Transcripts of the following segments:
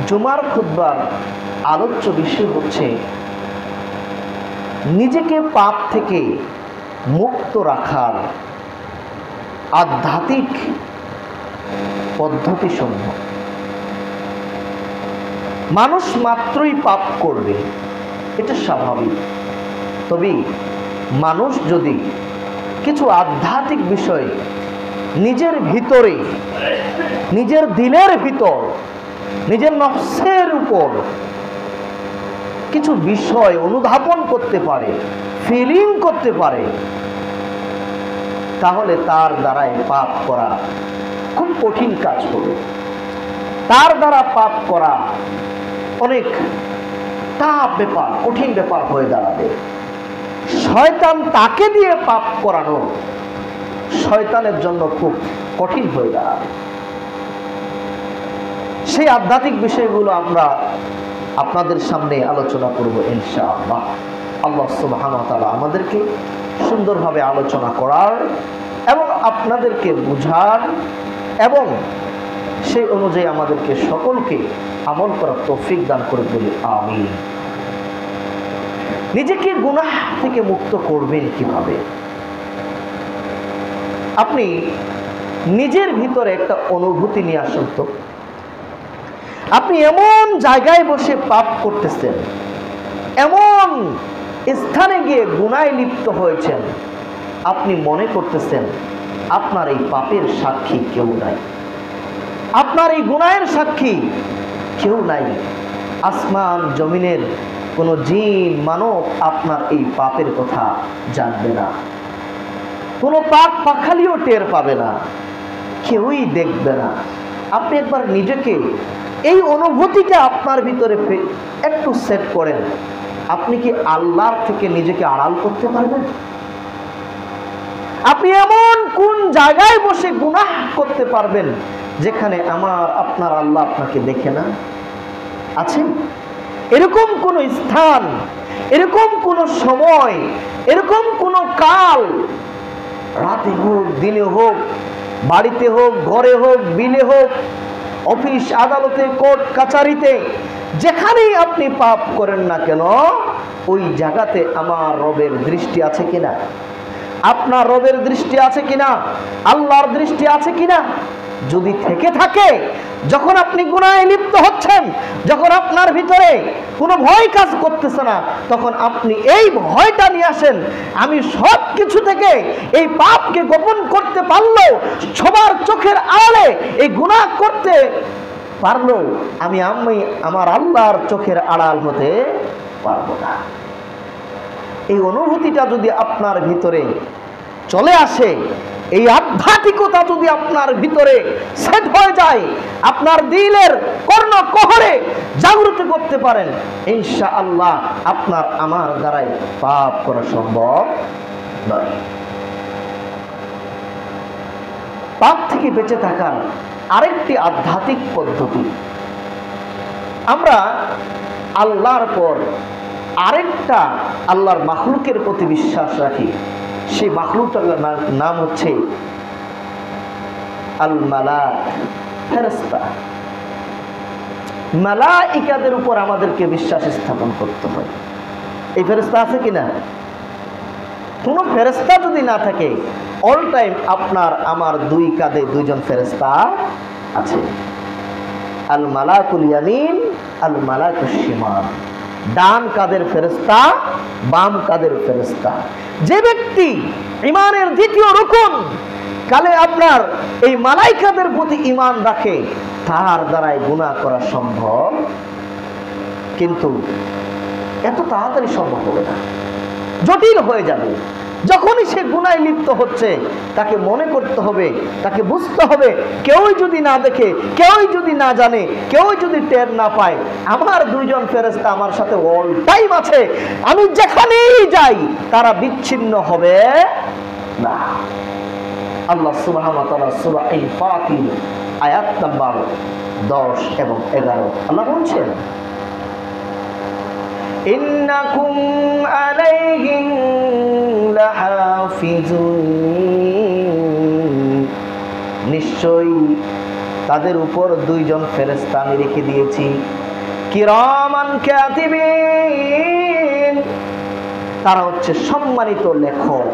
জুমার খুতবার আলোচ্য বিষয় হচ্ছে নিজেকে পাপ থেকে মুক্ত রাখার আধ্যাত্মিক পদ্ধতিসমূহ। মানুষ মাত্রই পাপ করবে, এটা স্বাভাবিক। তবে মানুষ যদি কিছু আধ্যাত্মিক বিষয় নিজের ভিতরে, নিজের দিলের ভিতর, নিজের নফসের উপর কিছু বিষয় অনুধাবন করতে পারে, ফিলিং করতে পারে, তাহলে তার দ্বারাই পাপ করা খুব কঠিন কাজ হবে। তার দ্বারা পাপ করা অনেক টাফ ব্যাপার, কঠিন ব্যাপার হয়ে দাঁড়াবে। শয়তান তাকে দিয়ে পাপ করানো শয়তানের জন্য খুব কঠিন হয়ে দাঁড়াবে। সেই আধ্যাত্মিক বিষয়গুলো আমরা আপনাদের সামনে আলোচনা করব ইনশাআল্লাহ। আল্লাহ সুবহানাহু ওয়া তাআলা আমাদেরকে সুন্দরভাবে আলোচনা করার এবং আপনাদেরকে বুঝার এবং সেই অনুযায়ী আমাদেরকে সকলকে আমল করার তৌফিক দান করে বলি আমিন। নিজেকে গুনাহ থেকে মুক্ত করবেন কিভাবে? আপনি নিজের ভিতরে একটা অনুভূতি নিয়ে আসুন তো। আপনি এমন জায়গায় বসে পাপ করতেছেন, এমন স্থানে গিয়ে গুনায় লিপ্ত হয়েছেন, আপনি মনে করতেছেন আপনার এই পাপের সাক্ষী কেউ নাই, আপনার এই গুনাহের সাক্ষী কেউ নাই। আসমান জমিনের কোনো জিন মানব আপনার এই পাপের কথা জানবে না, কোনো পাপ পাখালিও টের পাবে না, কেউই দেখবে না। আপনি একবার নিজেকে এই অনুভূতিটা আপনার ভিতরে একটু সেট করেন। আপনি কি আল্লাহর থেকে নিজেকে আড়াল করতে পারবেন? আপনি এমন কোন জায়গায় বসে গুনাহ করতে পারবেন যেখানে আপনার আল্লাহ আপনাকে দেখে না? আছে এরকম কোন স্থান, এরকম কোন সময়, এরকম কোন কাল, রাতে হোক দিনে হোক, বাড়িতে হোক ঘরে হোক বিলে হোক, অফিস আদালতে কোর্ট কাছারিতে, যেখানেই আপনি পাপ করেন না কেন, ওই জায়গাতে আমার রবের দৃষ্টি আছে কিনা, আপনার রবের দৃষ্টি আছে কিনা, আল্লাহর দৃষ্টি আছে কিনা? যদি থেকে থাকে, যখন আপনি গুনাহে লিপ্ত হচ্ছেন, যখন আপনার ভিতরে কোনো ভয় কাজ করতেছে না, তখন আপনি এই ভয়টা নিয়ে আসেন, আমি সব কিছু থেকে এই পাপকে গোপন করতে পারলেও, সবার চোখের আড়ালে এই গুনাহ করতে পারলেও আমি আমার আল্লাহর চোখের আড়াল হতে পারবো না। এই অনুভূতিটা যদি আপনার ভিতরে চলে আসে, এই আধ্যাত্মিকতা যদি আপনার ভিতরে সেট হয়ে যায়, আপনার দিলের কর্ণকহরে জাগ্রত করতে পারেন, ইনশাআল্লাহ আপনার আমার দ্বারাই পাপ করা সম্ভব নয়। পাপ থেকে বেঁচে থাকার আরেকটি আধ্যাত্মিক পদ্ধতি, আমরা আল্লাহর পর আরেকটা আল্লাহর মাখলুকের প্রতি বিশ্বাস রাখি। সেই মাখলুকটার নাম হচ্ছে আল মালাক, ফেরেশতা। মালাইকাদের উপর আমাদেরকে বিশ্বাস স্থাপন করতে হয়। এই ফেরেশতা আছে কিনা? কোন ফেরেশতা যদি না থাকে, অল টাইম আপনার আমার দুই কাঁধে দুইজন ফেরেশতা আছে। আল মালাকুল ইয়ামিন, আল মালাকুশ শিমাল। ডান কাঁধের ফেরেশতা, বাম কাঁধের ফেরেশতা। যে ব্যক্তি ঈমানের দ্বিতীয় রুকন কালে আপনার এই মালাইকাদের প্রতি ঈমান রাখে, তার দ্বারাই গুনাহ করা সম্ভব, কিন্তু এত তাড়াতাড়ি সম্ভব হবে না, জটিল হয়ে যাবে। যখনই সে গুনাহে লিপ্ত হচ্ছে, তাকে মনে করতে হবে, তাকে বুঝতে হবে, কেউই যদি না দেখে, কেউই যদি না জানে, কেউই যদি টের না পায়, আমার দুইজন ফেরেশতা আমার সাথে অল টাইম আছে, আমি যেখানেই যাই তারা বিচ্ছিন্ন হবে না। আল্লাহ সুবহানাহু ওয়া তাআলা সূরা আল-ফাতির আয়াত নাম্বার 10 এবং 11 আল্লাহ বলছেন, ইন্নাকুম আলাইহিম লাহাফিজুন, নিশ্চয়ই তাদের উপর দুইজন ফেরেশতা আমি রেখে দিয়েছি, কিরামান কাতিবিন, তারা হচ্ছে সম্মানিত লেখক।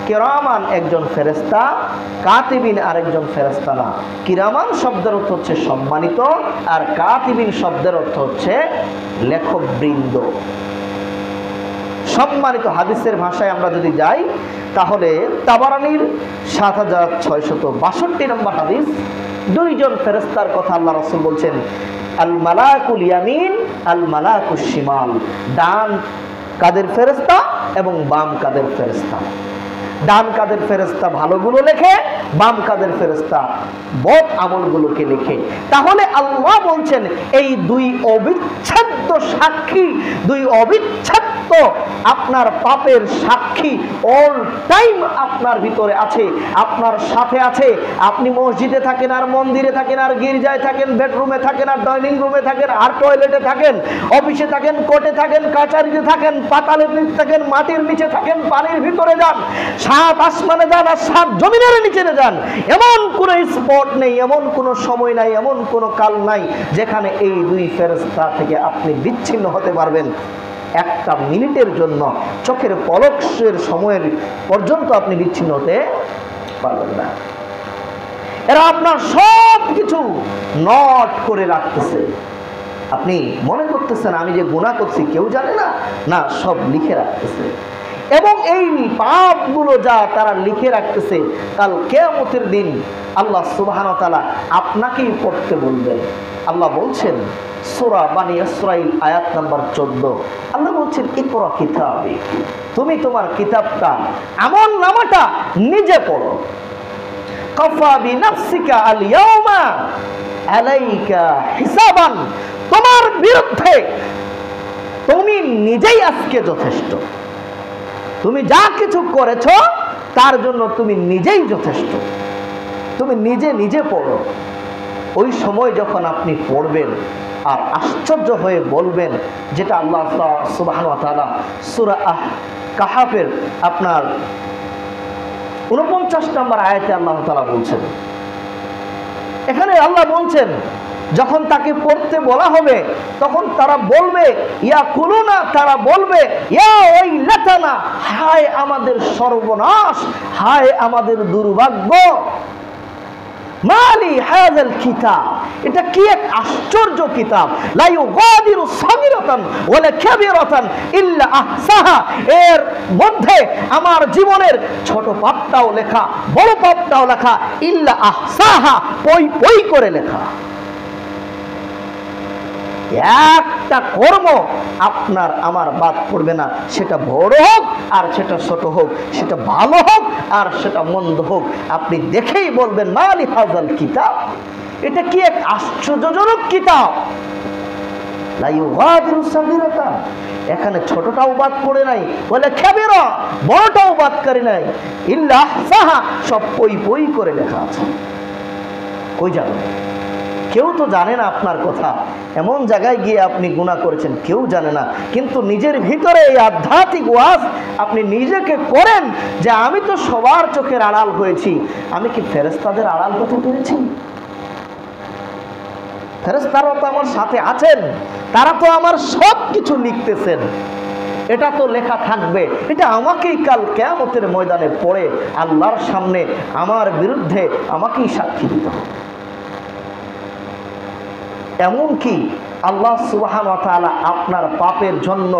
কিরামান একজন ফেরেশতা, কাতিবিন আরেকজন ফেরেশতা না। কিরামান শব্দের অর্থ হচ্ছে সম্মানিত, আর কাতিবিন শব্দের অর্থ হচ্ছে লেখক বৃন্দ। সম্মানিত হাদিসের ভাষায় আমরা যদি যাই তাহলে তাবারানীর 7662 নম্বর হাদিস, দুইজন ফেরেশতার কথা আল্লাহ রাসূল বলছেন, আল মালাকুল ইয়ামিন আল মালাকুশ শিমাল, ডান কাদের ফেরেশতা এবং বাম কাদের ফেরেশতা। ডান কাদের ফেরেশতা ভালোগুলো লেখে, বাম কাদের ফেরেশতা বদ আমলগুলোকে লেখে। তাহলে আল্লাহ বলছেন এই দুই অবিচ্ছেদ্য সাক্ষী, দুই অবিচ্ছেদ্য আপনার পাপের সাক্ষী অল টাইম আপনার ভিতরে আছে, আপনার সাথে আছে। আপনি মসজিদে থাকেন আর মন্দিরে থাকেন আর গির্জায় থাকেন, বেডরুমে থাকেন আর ডাইনিং রুমে থাকেন আর টয়লেটে থাকেন, অফিসে থাকেন, কোর্টে থাকেন, কাচারিতে থাকেন, পাতালের নিচে থাকেন, মাটির নিচে থাকেন, পানির ভিতরে যান, সাত আসমানে যান আর সাত জমিনের নিচে যান, এমন কোন স্পট নেই, এমন কোন সময় নাই, এমন কোন কাল নাই যেখানে এই দুই ফেরেশতা থেকে আপনি বিচ্ছিন্ন হতে পারবেন। একটা মিনিটের জন্য, চোখের পলকের সময়ের পর্যন্ত আপনি বিচ্ছিন্ন হতে পারবেন না। এরা আপনার সব কিছু নোট করে রাখতেছে। আপনি মনে করতেছেন আমি যে গুনাহ করছি কেউ জানে না, না, সব লিখে রাখতেছে। এবং এই পাপগুলো যা তারা লিখে রাখতেছে, কাল কিয়ামতের দিন আল্লাহ সুবহানাহু ওয়া তাআলা আপনাকেই পড়তে বলবেন। আল্লাহ বলছেন সূরা বানী ইসরাঈল আয়াত নাম্বার 14, আল্লাহ বলছেন ইকরা কিতাবি, তুমি তোমার কিতাবটা, আমল নামাটা নিজে পড়ো। কাফা বিনাফসিকা আল ইয়াওমা আলাইকা হিসাবান, তোমার বিরুদ্ধে তুমি নিজেই আজকে যথেষ্ট। তুমি যা কিছু করেছো তার জন্য তুমি নিজেই যথেষ্ট। তুমি নিজে নিজে পড়ো। ওই সময় যখন আপনি পড়বেন আর আশ্চর্য হয়ে বলবেন, যেটা আল্লাহ সুবহানাহু ওয়া তাআলা সূরা কাহাফের আপনার 49 নম্বর আয়াতে আল্লাহ তাআলা বলছেন। এখানে আল্লাহ বলছেন যখন তাকে পড়তে বলা হবে তখন তারা বলবে, ইয়া কুলুনা, তারা বলবে ইয়া ওয়াইলাতানা, হায় আমাদের সর্বনাশ, হায় আমাদের দুর্ভাগ্য। মালি হাযাল কিতাব, এটা কি এক আশ্চর্য কিতাব, লা ইউগাদিরু সাগীরাতান ওয়ালা কাবীরাতান ইল্লা আহসাহা, এর মধ্যে আমার জীবনের ছোট পাপটাও লেখা, বড় পাপটাও লেখা, ইল্লা আহসাহা, পই পই করে লেখা। একটা কর্ম আপনার আমার বাদ পড়বে না, সেটা বড় হোক আর সেটা ছোট হোক, সেটা ভালো হোক আর সেটা মন্দ হোক, আপনি দেখেই বলবেন মালি হাযাল কিতাব, এটা কি এক আশ্চর্যজনক কিতাব। লা ইউগাদিরু সাগীরাতা, এখানে ছোটটাও বাদ পড়ে নাই, বলে কাবীরা, বড়টাও বাদ করে নাই, ইল্লা আহসাহা, সব পই পই করে লেখা আছে। কই যাবেন? কেউ তো জানে না আপনার কথা। এমন জায়গায় গিয়ে আপনি গুনাহ করেছেন কেউ জানে না, কিন্তু নিজের ভিতরে এই আধ্যাত্মিক ওয়াজ আপনি নিজেকে করেন যে আমি তো সবার চোখের আড়াল হয়েছি, আমি কি ফেরেশতাদের আড়াল হতে পেরেছি? ফেরেশতারা তো আমার সাথে আছেন, তারা তো আমার সব কিছু লিখতেছেন, এটা তো লেখা থাকবে, এটা আমাকেই কাল কিয়ামতের ময়দানে পড়ে আল্লাহর সামনে আমার বিরুদ্ধে আমাকেই সাক্ষী দিতে হবে। এমনকি আল্লাহ সুবহানাহু ওয়া তাআলা আপনার পাপের জন্য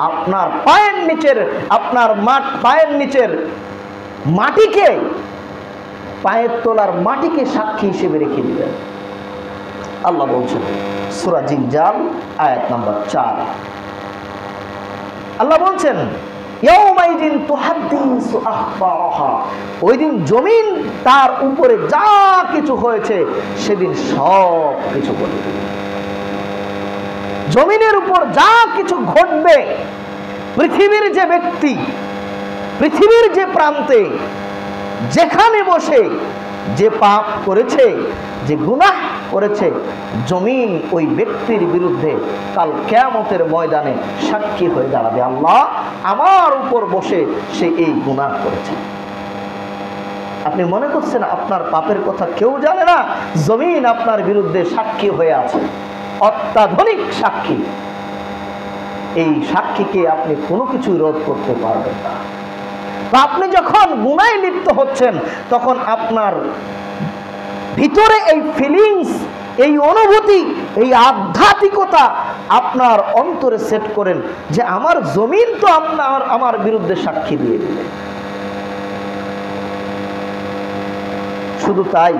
আপনার পায়ের নিচের, আপনার পায়ের নিচের মাটিকে, পায়ের তলার মাটিকে সাক্ষী হিসেবে রেখে দিবেন। আল্লাহ বলছেন সূরা জিলজাল আয়াত নাম্বার 4, আল্লাহ বলছেন ইয়াউমাইদিন তুহাদ্দিসু আখবারাহা, ওই দিন জমিন তার উপরে যা কিছু হয়েছে সেদিন সব কিছু বলবে। জমিনের উপর যা কিছু ঘটবে, পৃথিবীর যে ব্যক্তি, পৃথিবীর যে প্রান্তে, যেখানে বসে যে পাপ করেছে, যে গুনাহ করেছে, জমিন ওই ব্যক্তির বিরুদ্ধে কাল কিয়ামতের ময়দানে সাক্ষী হয়ে দাঁড়াবে। আল্লাহ আমার উপর বসে সে এই গুনাহ করেছে। আপনি মনে করছেন আপনার পাপের কথা কেউ জানে না, জমিন আপনার বিরুদ্ধে সাক্ষী হয়ে আছে, অত্যাধুনিক সাক্ষী। এই সাক্ষীকে আপনি কোনো কিছু রোধ করতে পারবেন না। আপনি যখন গুনাহে লিপ্ত হচ্ছেন তখন আপনার ভিতরে এই ফিলিংস, এই অনুভূতি, এই আধ্যাত্মিকতা আপনার অন্তরে সেট করেন যে আমার জমিন তো আমার বিরুদ্ধে সাক্ষী দিয়ে দিবে। শুধু তাই,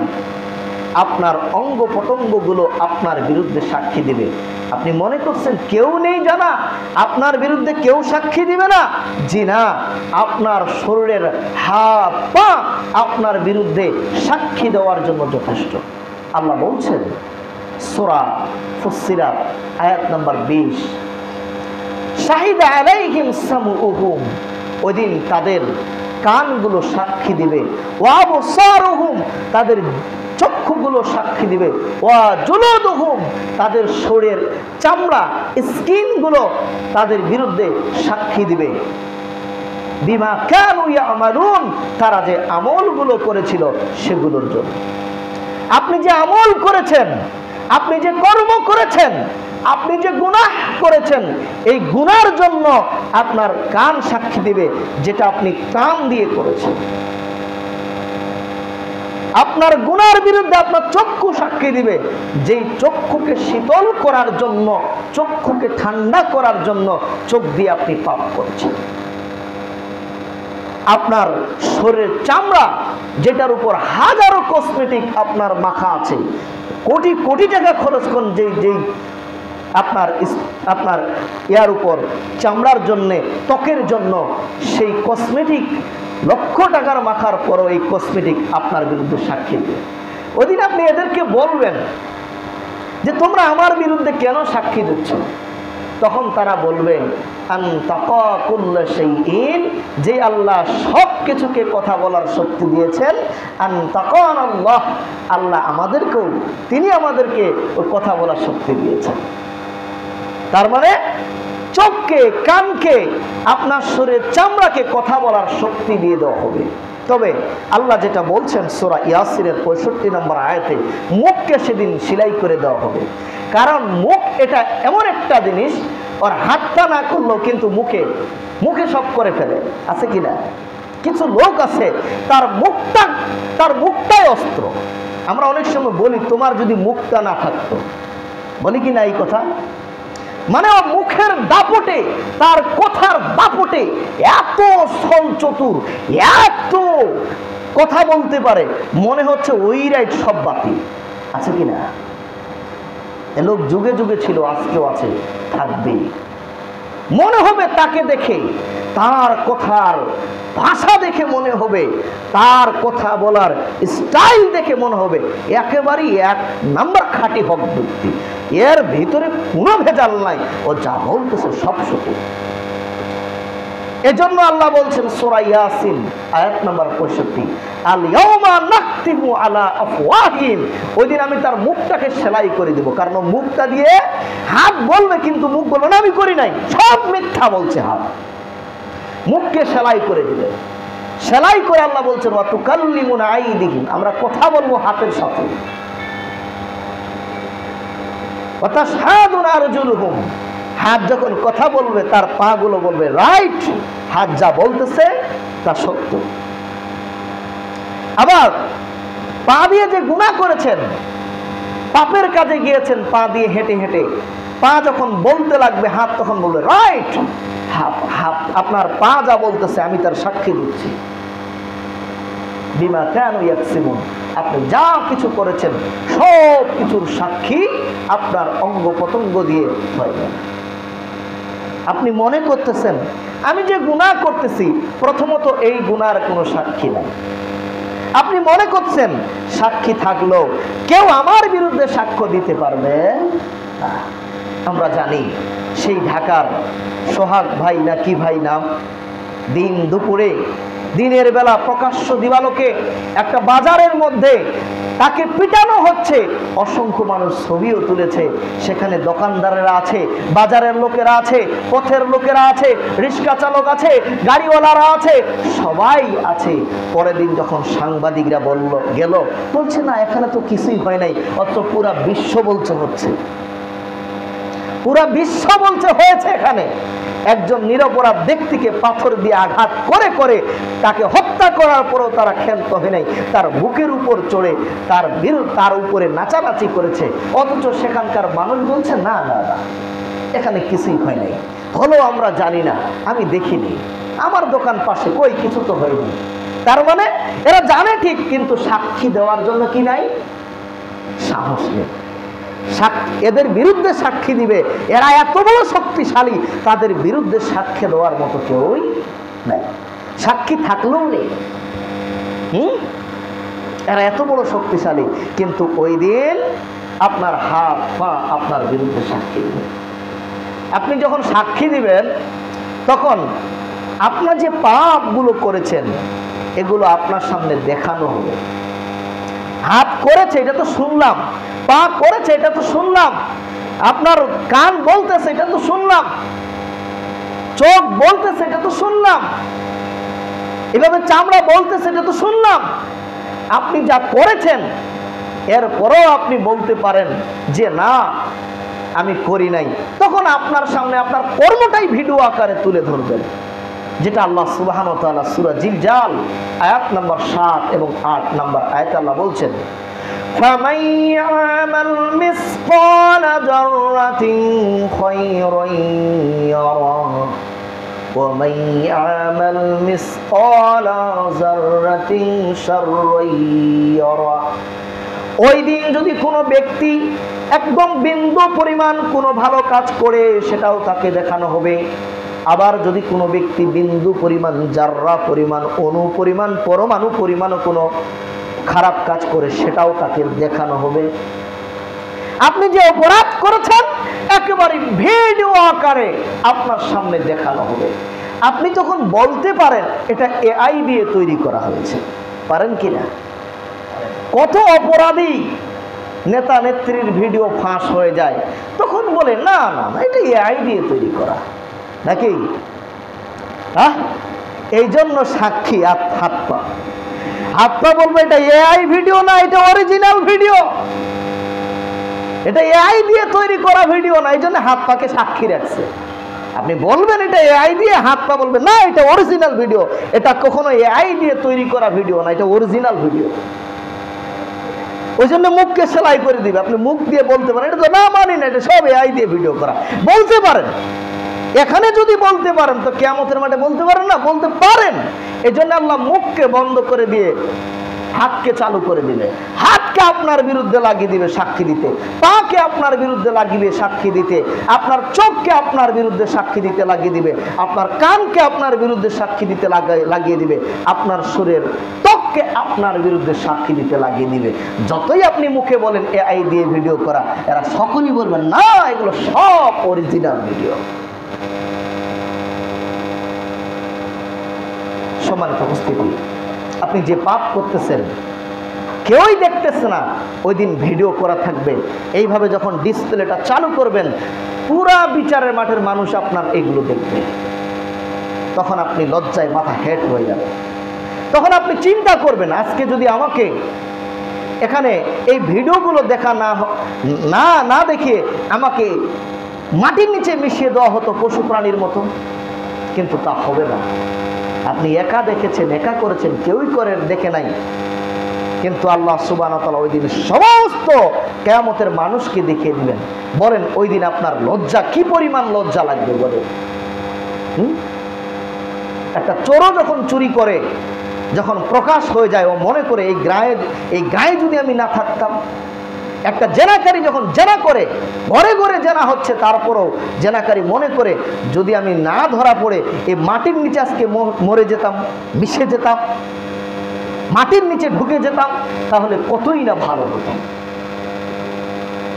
আপনার অঙ্গ প্রত্যঙ্গগুলো আপনার বিরুদ্ধে সাক্ষী দিবে। আপনি মনে করছেন কেউ নেই জানা, আপনার বিরুদ্ধে কেউ সাক্ষী দিবে না? জি না, আপনার শরীরের হাত পা আপনার বিরুদ্ধে সাক্ষী দেওয়ার জন্য যথেষ্ট। আল্লাহ বলছেন সূরা ফুসসিলাত আয়াত নাম্বার 20, শাহিদা আলাইহিম সামউহুম, ওইদিন তাদের কানগুলো সাক্ষী দিবে, ওয়া আবসারুহুম, তাদের চক্ষুগুলো সাক্ষী দিবে, ওয়া জুলুদুহুম, তাদের শরীরের চামড়া স্কিনগুলো তাদের বিরুদ্ধে সাক্ষী দিবে, বিমা কানু ইয়ামালুন, তারা যে আমলগুলো করেছিল সেগুলোর জন্য। আপনি যে আমল করেছেন, আপনি যে কর্ম করেছেন, আপনি যে গুনাহ করেছেন, এই গুনার জন্য আপনার কান সাক্ষী দিবে, যেটা আপনি কান দিয়ে করেছেন। আপনার গুনার বিরুদ্ধে আপনার চক্ষু সাক্ষী দিবে, যেই চক্ষুকে শীতল করার জন্য, চক্ষুকে ঠান্ডা করার জন্য চোখ দিয়ে আপনি পাপ করেছেন। আপনার শরীরের চামড়া, যেটার উপর হাজারো কসমেটিক আপনার মাখা আছে, কোটি কোটি টাকা খরচ করেন যেই আপনার ইয়ার উপর চামড়ার জন্যে, ত্বকের জন্য, সেই কসমেটিক লক্ষ টাকার মাখার পরও এই কসমেটিক আপনার বিরুদ্ধে সাক্ষী দেবে। ওদিন আপনি এদেরকে বলবেন যে তোমরা আমার বিরুদ্ধে কেন সাক্ষী দিচ্ছ? তখন তারা বলবে আনতাকা কুল্লা শাইইন, যে আল্লাহ সব কিছুকে কথা বলার শক্তি দিয়েছেন, আনতাকান আল্লাহ, আল্লাহ আমাদেরকেও, তিনি আমাদেরকে ওই কথা বলার শক্তি দিয়েছেন। তার মানে চোখকে, কানকে, আপনার শরীরের চামড়াকে কথা বলার শক্তি দিয়ে দেওয়া হবে। তবে আল্লাহ যেটা বলছেন সূরা ইয়াসিনের 65 নম্বর আয়াতে, মুখকে সেদিন সেলাই করে দেওয়া হবে। কারণ মুখ এটা এমন একটা জিনিস, ওর হাতটা না করলেও কিন্তু মুখে সব করে ফেলে, আছে কিনা? কিছু লোক আছে তার মুখটাই অস্ত্র। আমরা অনেক সময় বলি তোমার যদি মুখটা না থাকতো, বলি কিনা এই কথা? মানে ওর মুখের দাপটে, তার কথার দাপটে এত ছল চতুর, এত কথা বলতে পারে, মনে হচ্ছে ওই রাইট সব বাতিল, আছে কিনা? এ লোক যুগে যুগে ছিল, আজকেও আছে, থাকবে। মনে হবে তাকে দেখে, তার কথার ভাষা দেখে মনে হবে, তার কথা বলার স্টাইল দেখে মনে হবে একেবারেই এক নাম্বার খাঁটি হক ব্যক্তি, এর ভিতরে কোনো ভেজাল নাই, ও যা বলতেছে সব সত্যি। এজন্য আল্লাহ বলছেন সূরা ইয়াসিন আয়াত নাম্বার 65, আল ইয়াউমা নাখতিমু আলা আফওয়াহিম, ওই দিন আমি তার মুখটাকে সেলাই করে দেব। কারণ মুখটা দিয়ে হাত বলবে, কিন্তু মুখ বলবে না আমি করি নাই, সব মিথ্যা বলছে হাত। মুখকে সেলাই করে দিবে, সেলাই করে আল্লাহ বলছেন ওয়া তুকাল্লিমুনা আইদিহিম, আমরা কথা বলবো হাতের সাথে, ওয়া তাশহাদুনা আরজুলুহুম, হাত যখন কথা বলবে তার পা গুলো বলবে রাইট, হাত যা বলতেছে তা সত্য। আবার পা দিয়ে যে গুনাহ করেছেন, পাপের কাজে গিয়েছেন পা দিয়ে হেঁটে হেঁটে, পা যখন বলতে লাগবে হাত তখন বলবে রাইট, আপনার পা যা বলতেছে আমি তার সাক্ষী দিচ্ছি। বিমা কানু ইয়াকসিবুন, আপনি যা কিছু করেছেন সব কিছুর সাক্ষী আপনার অঙ্গ প্রত্যঙ্গ দিয়ে হয়ে। আপনি মনে করতেছেন আমি যে গুনাহ করতেছি, প্রথমত এই গুনার কোনো সাক্ষী নাই। আপনি মনে করছেন সাক্ষী থাকলেও কেউ আমার বিরুদ্ধে সাক্ষ্য দিতে পারবে না। আমরা জানি সেই ঢাকার সোহাগ ভাই না কি ভাই নাম, দিন দুপুরে দিনের বেলা প্রকাশ্য দিবালোকে একটা বাজারের মধ্যে তাকে পিটানো হচ্ছে, অসংখ্য মানুষ ছবিও তুলেছে, সেখানে দোকানদারেরা আছে, বাজারের লোকেরা আছে, পথের লোকেরা আছে, রিক্সা চালক আছে, গাড়িওয়ালারা আছে, সবাই আছে। পরের দিন যখন সাংবাদিকরা বলছে না এখানে তো কিছুই হয় নাই, অথচ পুরা বিশ্ব বলছে হচ্ছে, পুরা বিশ্ব বলছে হয়েছে। এখানে একজন নিরপরাধ ব্যক্তিকে পাথর দিয়ে আঘাত করে করে তাকে হত্যা করার পরও তারা ক্ষান্ত হয় নাই, তার বুকের উপর চড়ে তার উপরে নাচানাচি করেছে, অথচ সেখানকার মানুষ বলছে না না না এখানে কিছুই হয় নাই, হলো আমরা জানি না, আমি দেখিনি, আমার দোকান পাশে কই কিছু তো হয়নি। তার মানে এরা জানে ঠিক, কিন্তু সাক্ষী দেওয়ার জন্য কি নাই, সাহস নেই। এদের বিরুদ্ধে সাক্ষী দিবে, এরা এত বড় শক্তিশালী, তাদের বিরুদ্ধে সাক্ষী দেওয়ার মতো কেউই নাই, সাক্ষী থাকলেও নেই। এরা এত বড় শক্তিশালী, কিন্তু ওই দিন আপনার হাত পা আপনার বিরুদ্ধে সাক্ষী দিবে। আপনি যখন সাক্ষী দিবেন তখন আপনার যে পাপগুলো করেছেন এগুলো আপনার সামনে দেখানো হবে। হাত করেছে এটা তো শুনলাম, পা করেছে এটা তো শুনলাম, আপনার কান বলতেছে এটা তো শুনলাম, চোখ বলতেছে এটা তো শুনলাম, এভাবে চামড়া বলতেছে এটা তো শুনলাম। আপনি যা করেছেন এরপরও আপনি বলতে পারেন যে না আমি করি নাই, তখন আপনার সামনে আপনার কর্মটাই ভিডিও আকারে তুলে ধরবেন, যেটা আল্লাহ সুবহানাহু ওয়া তাআলা সূরা জিলজাল আয়াত নম্বর 7 এবং 8 নম্বর আয়াতে আল্লাহ বলছেন, فَمَن يَعْمَلْ مِثْقَالَ ذَرَّةٍ خَيْرًا يَرَهُ وَمَن يَعْمَلْ مِثْقَالَ ذَرَّةٍ شَرًّا يَرَهُ। ওই দিন যদি কোনো ব্যক্তি একদম বিন্দু পরিমাণ কোনো ভালো কাজ করে সেটাও তাকে দেখানো হবে, আবার যদি কোনো ব্যক্তি বিন্দু পরিমাণ, জাররা পরিমাণ, অণু পরিমাণ, পরমাণু পরিমাণও কোনো খারাপ কাজ করে সেটাও তাকে দেখানো হবে। আপনি যে অপরাধ করেছেন একেবারে ভিডিও আকারে আপনার সামনে দেখানো হবে। আপনি তখন বলতে পারেন এটা এআই দিয়ে তৈরি করা হয়েছে, পারেন কিনা? কত অপরাধী নেতা নেত্রীর ভিডিও ফাঁস হয়ে যায়, তখন বলে না না না এটা এআই দিয়ে তৈরি করা নাকি। এই জন্য সাক্ষী হাত পা বলবে এটা এআই ভিডিও না, এটা অরিজিনাল ভিডিও, এটা এআই দিয়ে তৈরি করা ভিডিও না, এই জন্য হাত পাকে সাক্ষী রাখছে। আপনি বলবেন এটা এআই দিয়ে, হাত পা বলবে না এটা অরিজিনাল ভিডিও, এটা কখনো এআই দিয়ে তৈরি করা ভিডিও না, এটা অরিজিনাল ভিডিও। ওই জন্য মুখকে সেলাই করে দিবে, আপনি মুখ দিয়ে বলতে পারেন এটা তো না মানি না, এটা সব এআই দিয়ে ভিডিও করা, বলতে পারেন। এখানে যদি বলতে পারেন তো কিয়ামতের মাঠে বলতে পারেন না? বলতে পারেন। এই জন্য আল্লাহ মুখকে বন্ধ করে দিয়ে হাতকে চালু করে দিবে, হাতকে আপনার বিরুদ্ধে লাগিয়ে দিবে সাক্ষী দিতে, পাকে আপনার বিরুদ্ধে লাগিয়ে সাক্ষী দিতে, আপনার চোখকে আপনার বিরুদ্ধে সাক্ষী দিতে লাগিয়ে দিবে, আপনার কানকে আপনার বিরুদ্ধে সাক্ষী দিতে লাগিয়ে দিবে, আপনার শরীরের ত্বককে আপনার বিরুদ্ধে সাক্ষী দিতে লাগিয়ে দিবে। যতই আপনি মুখে বলেন এআই দিয়ে ভিডিও করা, এরা সকলেই বলবেন না এগুলো সব অরিজিনাল ভিডিও। সম্মানিত উপস্থিতি, আপনি যে পাপ করতেছেন কেউই দেখতেছে না, ওই দিন ভিডিও করা থাকবে। এইভাবে যখন ডিসপ্লেটা চালু করবেন পুরা বিচারের মাঠের মানুষ আপনার এগুলো দেখবে, তখন আপনি লজ্জায় মাথা হেট হয়ে যাবে। তখন আপনি চিন্তা করবেন আজকে যদি আমাকে এখানে এই ভিডিওগুলো দেখা না দেখিয়ে আমাকে মাটির নিচে মিশিয়ে দেওয়া হতো পশু প্রাণীর মতো, কিন্তু তা হবে না। আপনি একা দেখেছেন, একা করেছেন, কেউই দেখে নাই, কিন্তু আল্লাহ সুবহানাহু ওয়া তাআলা ওই দিন সমস্ত কিয়ামতের মানুষকে দেখিয়ে দিবেন। বলেন ওই দিন আপনার লজ্জা কি পরিমাণ লজ্জা লাগবে বলেন। একটা চোরও যখন চুরি করে, যখন প্রকাশ হয়ে যায় ও মনে করে এই গায়ে যদি আমি না থাকতাম। একটা জেনাকারী যখন জেনা করে, ঘরে ঘরে জেনা হচ্ছে, তারপরও জেনাকারী মনে করে যদি আমি না ধরা পড়ে এই মাটির নিচে আজকে মরে যেতাম, মিশে যেতাম, মাটির নিচে ঢুকে যেতাম, তাহলে কতই না ভালো হতো।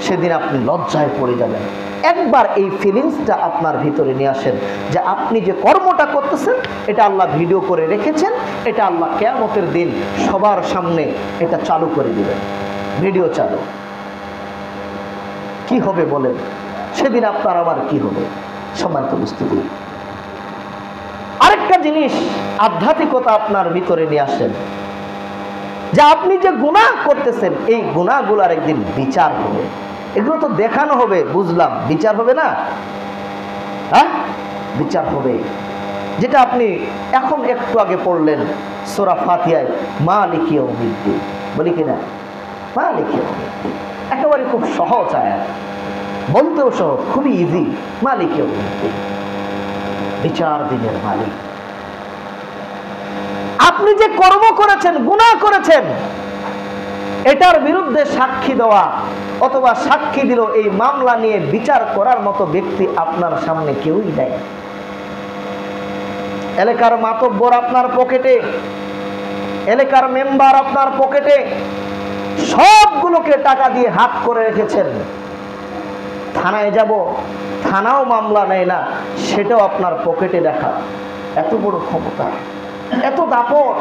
সেদিন আপনি লজ্জায় পড়ে যাবেন। একবার এই ফিলিংসটা আপনার ভিতরে নিয়ে আসেন যে আপনি যে কর্মটা করতেছেন এটা আল্লাহ ভিডিও করে রেখেছেন, এটা আল্লাহ কিয়ামতের দিন সবার সামনে এটা চালু করে দিবেন, ভিডিও চালু। কি হবে বলেন? সেদিন আপনার আবার কি হবে? সম্মানিত উপস্থিতি, আরেকটা জিনিস আধ্যাত্মিকতা আপনার ভিতরে নিয়ে আসেন যে আপনি যে গুনাহ করতেছেন এই গুনাহগুলোর একদিন বিচার হবে। এগুলো তো দেখানো হবে, বুঝলাম, বিচার হবে না? হ্যাঁ, বিচার হবে। যেটা আপনি এখন একটু আগে পড়লেন সূরা ফাতিহায়, মালিক ইয়াউমিদ্দিন, বলি কিনা? মালিক ইয়াউমিদ্দিন একেবারে খুব সহজ আয়াত, বলতেও সহজ, খুবই ইজি। মালিক ইয়াউমিদ্দিন, বিচার দিনের মালিক। আপনি যে কর্ম করেছেন, গুনাহ করেছেন, এটার বিরুদ্ধে সাক্ষী দেওয়া অথবা সাক্ষী দিল এই মামলা নিয়ে বিচার করার মতো ব্যক্তি আপনার সামনে কেউই নেই। এলাকার মাতব্বর আপনার পকেটে, এলাকার মেম্বার আপনার পকেটে, সবগুলোকে টাকা দিয়ে হাত করে রেখেছেন। থানায় যাব, থানাও মামলা নেয় না, সেটাও আপনার পকেটে রাখা। এত বড় ক্ষমতা, এত দাপট।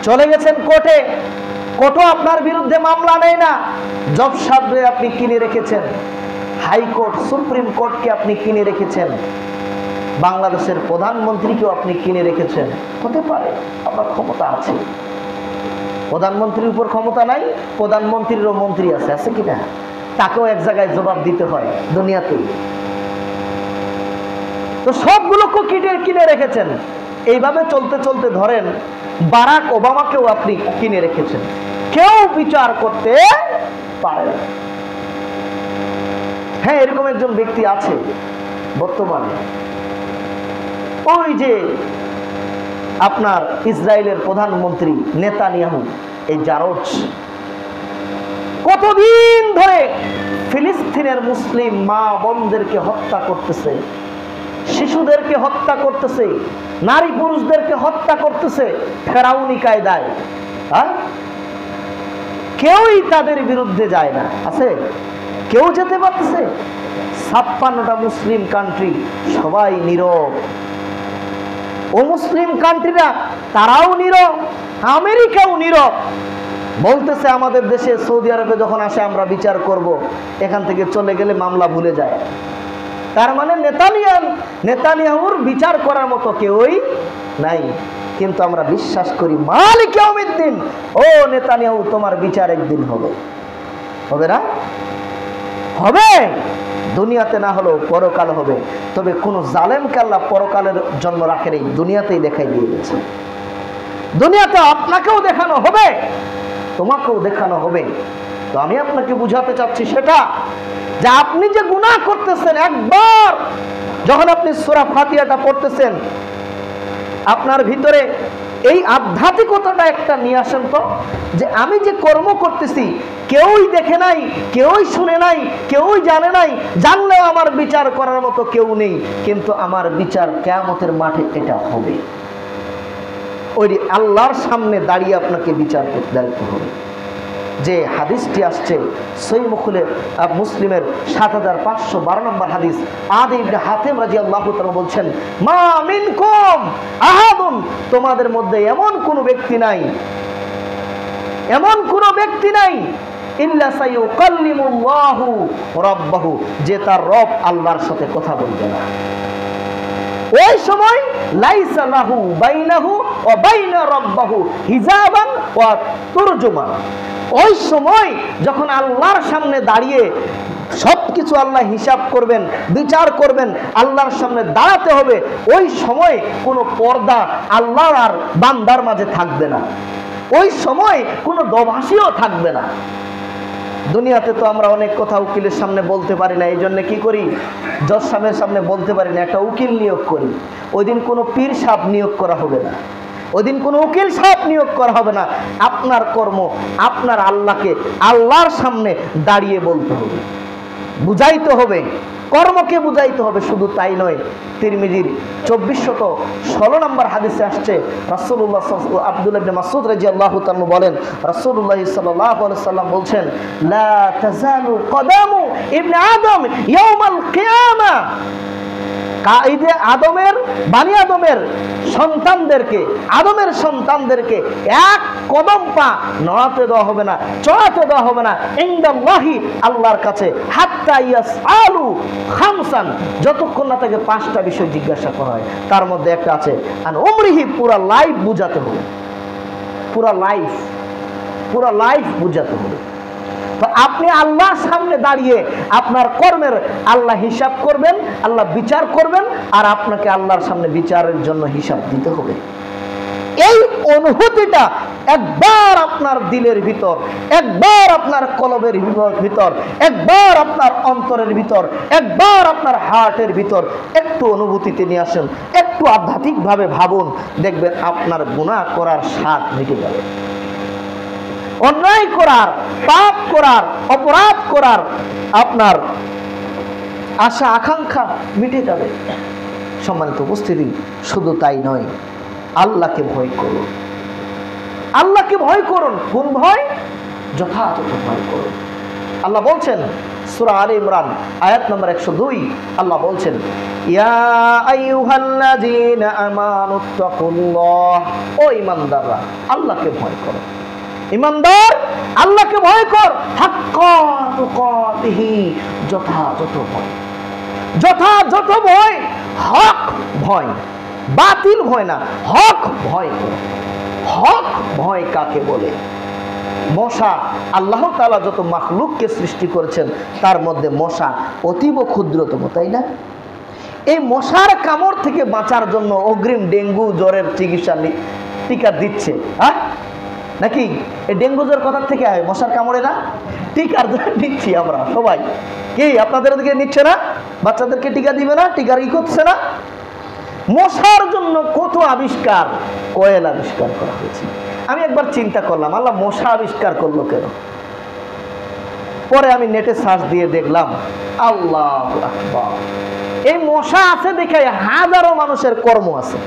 চলে গেছেন কোর্টে, কোর্টও আপনার বিরুদ্ধে মামলা নেয় না। জজ সাহেবকে আপনি কিনে রেখেছেন, হাইকোর্ট, সুপ্রিম কোর্টকে আপনি কিনে রেখেছেন, বাংলাদেশের প্রধানমন্ত্রীকেও আপনি কিনে রেখেছেন। হতে পারে আপনার ক্ষমতা আছে, প্রধানমন্ত্রীর উপর ক্ষমতা নাই, প্রধানমন্ত্রীরও মন্ত্রী আছে, আছে কিনা? তাকেও এক জায়গায় জবাব দিতে হয় দুনিয়াতেই। তো সবগুলোকে কিনে রেখেছেন। এইভাবে চলতে চলতে ধরেন বারাক ওবামাকেও আপনি কিনে রেখেছেন, কেউ বিচার করতে পারে না। হ্যাঁ, এরকম একজন ব্যক্তি আছে বর্তমানে, ওই যে আপনার ইসরায়েলের প্রধানমন্ত্রী নেতানিয়াহু, এই জারজ, কতদিন ধরে ফিলিস্তিনের মুসলিম মা বোনদেরকে হত্যা করতেছে, শিশুদেরকে হত্যা করতেছে, নারী পুরুষদেরকে হত্যা করতেছে ফেরাউনি কায়দায়। হ্যাঁ, কেউই তাদের বিরুদ্ধে যায় না। আছে কেউ যেতে পারতেছে? 56টা মুসলিম কান্ট্রি সবাই নীরব। ও মুসলিম কান্ট্রিরা তারাও নীরব, আমেরিকাও নীরব। বলতেছে আমাদের দেশে সৌদি আরবে যখন আসে আমরা বিচার করব, এখান থেকে চলে গেলে মামলা ভুলে যায়। তার মানে নেতানিয়াহুর বিচার করার মতো কেউই নাই। কিন্তু আমরা বিশ্বাস করি মালিক ইয়াউমিদ্দিন, ও নেতানিয়াহু তোমার বিচার একদিন হবে। হবে না? হবে। দুনিয়াতে না হলেও পরকাল হবে। তবে কোন জালেমকে আল্লাহ পরকালের জন্য রাখেন, এই দুনিয়াতেই দেখাই দিয়ে গেছে। দুনিয়াতে আপনাকেও দেখানো হবে, তোমাকেও দেখানো হবে। তো আমি আপনাকে বুঝাতে চাচ্ছি সেটা যে আপনি যে গুনাহ করতেছেন, একবার যখন আপনি সূরা ফাতিহাটা পড়তেছেন, আপনার ভিতরে এই আধ্যাত্মিকতাটা একটা নিয়ে আসেন তো, যে আমি যে কর্ম করতেছি কেউই দেখে নাই, কেউই শুনে নাই, কেউই জানে নাই, জানলেও আমার বিচার করার মতো কেউ নেই, কিন্তু আমার বিচার কিয়ামতের মাঠে এটা হবে। ওই আল্লাহর সামনে দাঁড়িয়ে আপনাকে বিচার করতে দায়িত্ব হবে। যে হাদিসটি আসছে সহিহ মুসলিমের 7512 নম্বর হাদিস, আদি ইবনে হাতিম রাদিয়াল্লাহু তাআলা বলছেন, মা মিনকুম আহাদুন, তোমাদের মধ্যে এমন কোন ব্যক্তি নাই, এমন কোন ব্যক্তি নাই, ইল্লা সাইয়ুকাল্লিমুল্লাহু রাব্বাহু, যে তার রব আল্লাহর সাথে কথা বলবে না। ওই সময় লাইসা লাহু বাইনাহু ওয়া বাইনা রাব্বাহু হিজাবান ওয়া তুরজুমান। ওই সময় যখন আল্লাহর সামনে দাঁড়িয়ে সবকিছু আল্লাহ হিসাব করবেন, বিচার করবেন, আল্লাহর সামনে দাঁড়াতে হবে, ওই সময় কোনো পর্দা আল্লাহর আর বান্দার মাঝে থাকবে না। ওই সময় কোনো দোভাষীও থাকবে না। দুনিয়াতে তো আমরা অনেক কথা উকিলের সামনে বলতে পারি না, এই জন্য কি করি, জজ সাহেবের সামনে বলতে পারি না, একটা উকিল নিয়োগ করি। ওই দিন কোনো পীর সাহেব নিয়োগ করা হবে না, ওই দিন কোনো উকিল সাহেব নিয়োগ করা হবে না। আপনার কর্ম আপনার আল্লাহকে আল্লাহর সামনে দাঁড়িয়ে বলতে হবে। বুঝাইতে হবে, কর্মকে বুঝাইতে হবে। শুধু তাই নয়, তিরমিজির 2416 নম্বর হাদিসে আসছে, রাসূলুল্লাহ আব্দুল্লাহ ইবনে মাসউদ রাদিয়াল্লাহু তাআলা বলেন, রাসূলুল্লাহ সাল্লাল্লাহু আলাইহি সাল্লাম বলছেন, লা তাজালু কদামু ইবনে আদম ইয়াউমাল কিয়ামা, কাইদে আদমের, বানি আদমের সন্তানদেরকে এক কদম পা নড়াতে দেওয়া হবে না, চড়াতে দেওয়া হবে না, ইনদাল্লাহি, আল্লাহর কাছে, হাত্তা ইয়াসআলু খামসান, যতক্ষণ না তাকে 5টা বিষয় জিজ্ঞাসা করা হয়। তার মধ্যে একটা আছে আন উমরিহি, পুরা লাইফ বুঝাতে হবে, পুরা লাইফ বুঝাতে হবে। তো আপনি আল্লাহর সামনে দাঁড়িয়ে আপনার কর্মের আল্লাহ হিসাব করবেন, আল্লাহ বিচার করবেন, আর আপনাকে আল্লাহর সামনে বিচারের জন্য হিসাব দিতে হবে। এই অনুভূতিটা একবার আপনার দিলের ভিতর, একবার আপনার কলবের ভিতর, একবার আপনার অন্তরের ভিতর, একবার আপনার হার্টের ভিতর একটু অনুভূতিতে নিয়ে আসেন, একটু আধ্যাত্মিকভাবে ভাবুন, দেখবেন আপনার গুনাহ করার স্বাদ মিটে যাবে। অন্যায় করার, পাপ করার, অপরাধ করার আপনার আশা আকাঙ্ক্ষা মিটে যাবে। সম্মানিত উপস্থিতি, শুধু তাই নয়, আল্লাহকে ভয় করুন, আল্লাহকে ভয় করুন। কোন ভয়? যথাযথ ভয় করুন। আল্লাহ বলছেন সূরা আলে ইমরান আয়াত নম্বর 102, আল্লাহ বলছেন, ইয়া আইয়ুহাল্লাযীনা আমানুত্তাকুল্লাহ, ও ঈমানদাররা আল্লাহকে ভয় করো। ঈমানদার, আল্লাহকে ভয় কর, হাক্কা তুকাতিহি, যথাযথ ভয়, যথাযথ ভয়, হক ভয়, বাতিল ভয় না, হক ভয় করো। হক ভয় কাকে বলে? মশা, আল্লাহ তাআলা যত মাখলুককে সৃষ্টি করেছেন তার মধ্যে মশা অতীব ক্ষুদ্রতম, তাই না? এই মশার কামড় থেকে বাঁচার জন্য অগ্রিম ডেঙ্গু জ্বরের চিকিৎসা টিকা দিচ্ছে, হ্যাঁ নাকি? এই ডেঙ্গু জ্বর কোথা থেকে হয়? মশার কামড়ে না? টিকার দিচ্ছি আমরা সবাই। কি আপনাদের দিকে নিচ্ছে না? বাচ্চাদেরকে টিকা দিবে না? টিকার ই করছে না? মশার জন্য কত আবিষ্কার, কয়েল আবিষ্কার করা হয়েছে। আমি একবার চিন্তা করলাম, আল্লাহ মশা আবিষ্কার করলো কেন? পরে আমি নেটে সার্চ দিয়ে দেখলাম, আল্লাহু আকবার, এই মশা আছে দেখে হাজারো মানুষের কর্ম আছে,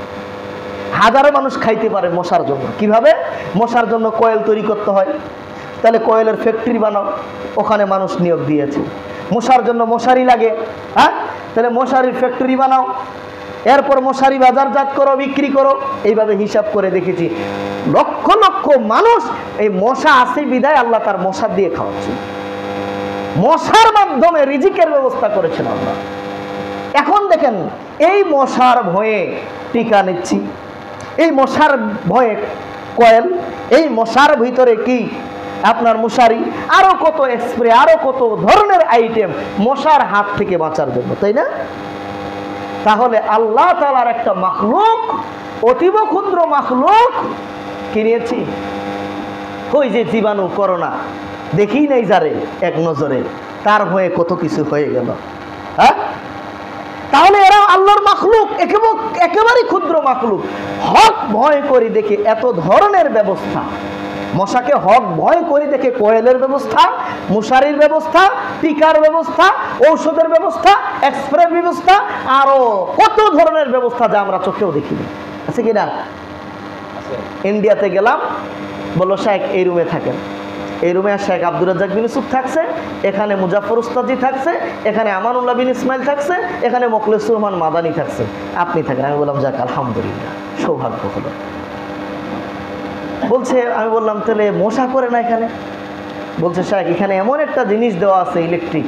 হাজারো মানুষ খাইতে পারে মশার জন্য। কিভাবে? মশার জন্য কয়েল তৈরি করতে হয়, তাহলে কয়েলের ফ্যাক্টরি বানাও, ওখানে মানুষ নিয়োগ দিয়েছে। মশার জন্য মশারি লাগে, হ্যাঁ, তাহলে মশারির ফ্যাক্টরি বানাও, এরপর মশারি বাজারজাত করো, বিক্রি করো। এইভাবে হিসাব করে দেখেছি লক্ষ লক্ষ মানুষ এই মশা আছে বিধায় আল্লাহ তার মশা দিয়ে খাওয়াচ্ছে। মশার মাধ্যমে রিজিকের ব্যবস্থা করেছেন আল্লাহ। এখন দেখেন, এই মশার ভয়ে টিকা নিচ্ছি, এই মশার ভয়ে কয়েল, এই মশার ভিতরে কি আপনার মশারি, আরো কত স্প্রে, আরো কত ধরনের আইটেম মশার হাত থেকে বাঁচার জন্য, তাই না? তাহলে আল্লাহ তাআলার একটা মাখলুক, অতীব ক্ষুদ্র মাখলুক কিনেছি। ওই যে জীবাণু, করোনা, দেখি নাই যারে এক নজরে, তার ভয়ে কত কিছু হয়ে গেল, হ্যাঁ? তাহলে এরা আল্লাহর মাখলুক, একেবারে ক্ষুদ্র মাখলুক। হক ভয় করি দেখে এত ধরনের ব্যবস্থা, মশাকে হক ভয় করি দেখে কয়েলের ব্যবস্থা, মশারির ব্যবস্থা, টিকার ব্যবস্থা, ঔষধের ব্যবস্থা, এক্সপ্রে ব্যবস্থা, আরো কত ধরনের ব্যবস্থা যা আমরা চোখেও দেখিনি, আছে কিনা? ইন্ডিয়াতে গেলাম, বললো শেখ এই রুমে থাকেন, এই রুমে শেখ আব্দুর রাজ্জাক বিন ইউসুফ থাকছে, এখানে মুজাফফর উস্তাদি থাকছে, এখানে আমানুল্লাহ বিন ইসমাইল থাকছে, এখানে মোখলেসুর রহমান মাদানী থাকছে, আপনি থাকেন। আমি বললাম যাক আলহামদুলিল্লাহ, সৌভাগ্য হলো। বলছে, আমি বললাম তাহলে মশা করে না এখানে? বলছে শেখ এখানে এমন একটা জিনিস দেওয়া আছে ইলেকট্রিক,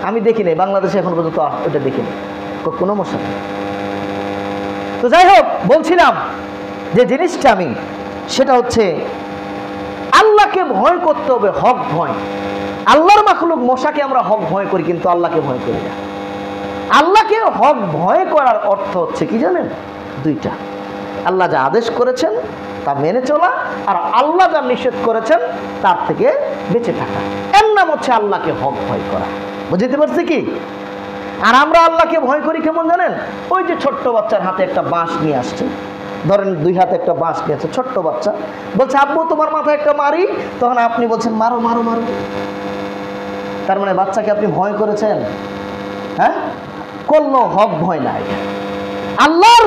আমি দেখি নাই, বাংলাদেশে এখন পর্যন্ত ওটা দেখিনি, কোনো মশা নেই। তো যাই হোক, বলছিলাম যে জিনিসটা আমি, সেটা হচ্ছে আল্লাহকে ভয় করতে হবে, হক ভয়। আল্লাহর মাখলুক মশাকে আমরা হক ভয় করি, কিন্তু আল্লাহকে ভয় করি না। আল্লাহকে হক ভয় করার অর্থ হচ্ছে কি জানেন? দুইটা, আল্লাহ যা আদেশ করেছেন তা মেনে চলা, আর আল্লাহ যা নিষেধ করেছেন তার থেকে বেঁচে থাকা। এর নাম হচ্ছে আল্লাহকে হক ভয় করা। বুঝতে পারছি কি? আর আমরা আল্লাহকে ভয় করি কেমন জানেন? ওই যে ছোট্ট বাচ্চার হাতে একটা বাঁশ নিয়ে আসছে, ধরেন দুই হাতে একটা বাঁশ নিয়েছে, ছোট্ট বাচ্চা বলছে আব্বু তোমার মাথায় একটা মারি, তখন আপনি বলছেন মারো মারো মারো। তার মানে বাচ্চাকে আপনি ভয় করেছেন? হ্যাঁ, করলো হক ভয় নাই। আল্লাহর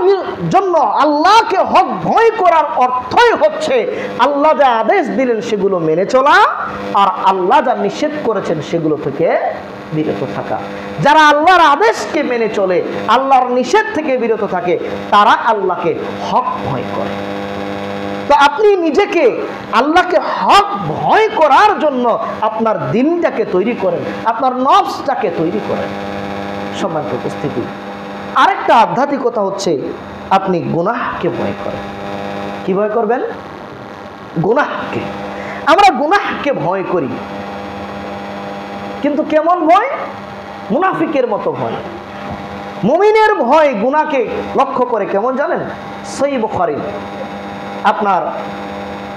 জন্য আল্লাহকে হক ভয় করার অর্থই হচ্ছে আল্লাহ যা আদেশ দিলেন সেগুলো মেনে চলা, আর আল্লাহ যা নিষেধ করেছেন সেগুলো থেকে বিরত থাকা। যারা আল্লাহর আদেশকে মেনে চলে, আল্লাহর নিষেধ থেকে বিরত থাকে, তারা আল্লাহকে হক ভয় করে। তো আপনি নিজেকে আল্লাহকে হক ভয় করার জন্য আপনার দিনটাকে তৈরি করেন, আপনার নফসটাকে তৈরি করেন। সম্মানিত উপস্থিতি, আরেকটা আধ্যাত্মিকতা হচ্ছে আপনি গুনাহকে ভয় করেন। কি ভয় করবেন? গুনাহকে। আমরা গুনাহকে ভয় করি, কিন্তু কেমন ভয়? মুনাফিকের মতো ভয়। মুমিনের ভয় গুনাহকে লক্ষ্য করে কেমন জানেন? সহিহ বুখারী আপনার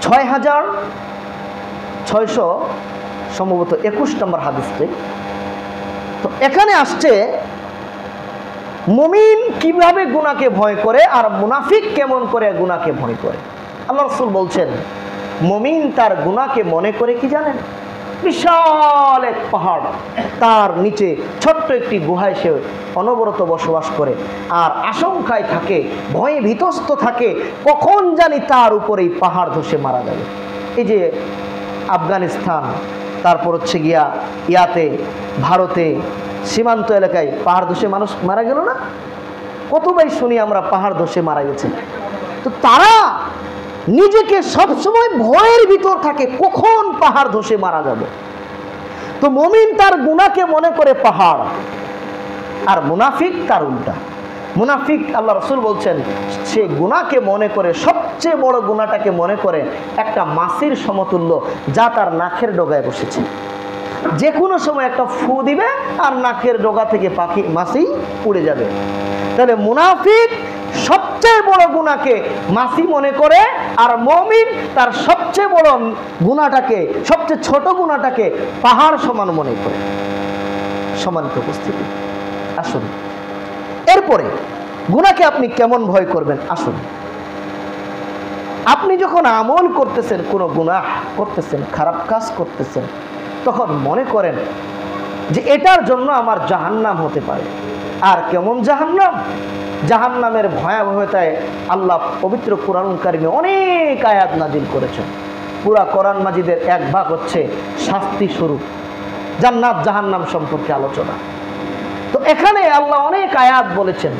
6600 সম্ভবত 21 নম্বর হাদিসটি। তো এখানে আসছে মুমিন কিভাবে গুনাহকে ভয় করে আর মুনাফিক কেমন করে গুনাহকে ভয় করে। আল্লাহ রাসূল বলছেন, মুমিন তার গুনাহকে মনে করে কি জানেন? বিশাল এক পাহাড়, তার নিচে ছোট্ট একটি গুহায় সে অনবরত বসবাস করে, আর আশঙ্কায় থাকে, ভয়ে ভীতস্ত থাকে, কখন জানি তার উপরেই পাহাড় ধসে মারা যাবে। এই যে আফগানিস্তান, তারপর হচ্ছে গিয়া ইয়াতে ভারতে সীমান্ত এলাকায় পাহাড় ধসে মানুষ মারা গেল না? কতবার শুনি আমরা পাহাড় ধসে মারা গেছে। তো তারা নিজেকে সবসময় ভয়ের ভিতর থাকে, কখন পাহাড় ধসে মারা যাবে। তো মুমিন তার গুনাহকে মনে করে পাহাড়, আর মুনাফিক তার উল্টা। মুনাফিক, আল্লাহ রাসূল বলছেন, সে গুনাহকে মনে করে, সবচেয়ে বড় গুনাহটাকে মনে করে একটা মাছির সমতুল্য, যা তার নাকের ডগায় বসেছে। যে কোনো সময় একটা ফু দিবে আর নাকের ডগা থেকে মাছি উড়ে যাবে। তাহলে মুনাফিক সবচেয়ে বড় গুনাহকে মাছি মনে করে, আর মুমিন তার সবচেয়ে বড় গুনাহটাকে, সবচেয়ে ছোট গুনাহটাকে পাহাড় সমান মনে করে। সম্মানিত উপস্থিতি, আসুন এরপরে গুনাহকে আপনি কেমন ভয় করবেন। আসুন, আপনি যখন আমল করতেছেন, কোনো গুনাহ করতেছেন, খারাপ কাজ করতেছেন, তখন মনে করেন যে এটার জন্য আমার জাহান্নাম হতে পারে। আর কেমন জাহান্নাম? জাহান্নামের ভয়াবহতায় আল্লাহ পবিত্র কুরআনুল কারীমে অনেক আয়াত নাজিল করেছেন। পুরা কোরআন মাজিদের এক ভাগ হচ্ছে শাস্তি স্বরূপ, জান্নাত জাহান্নাম সম্পর্কে আলোচনা। তো এখানে আল্লাহ অনেক আয়াত বলেছেন,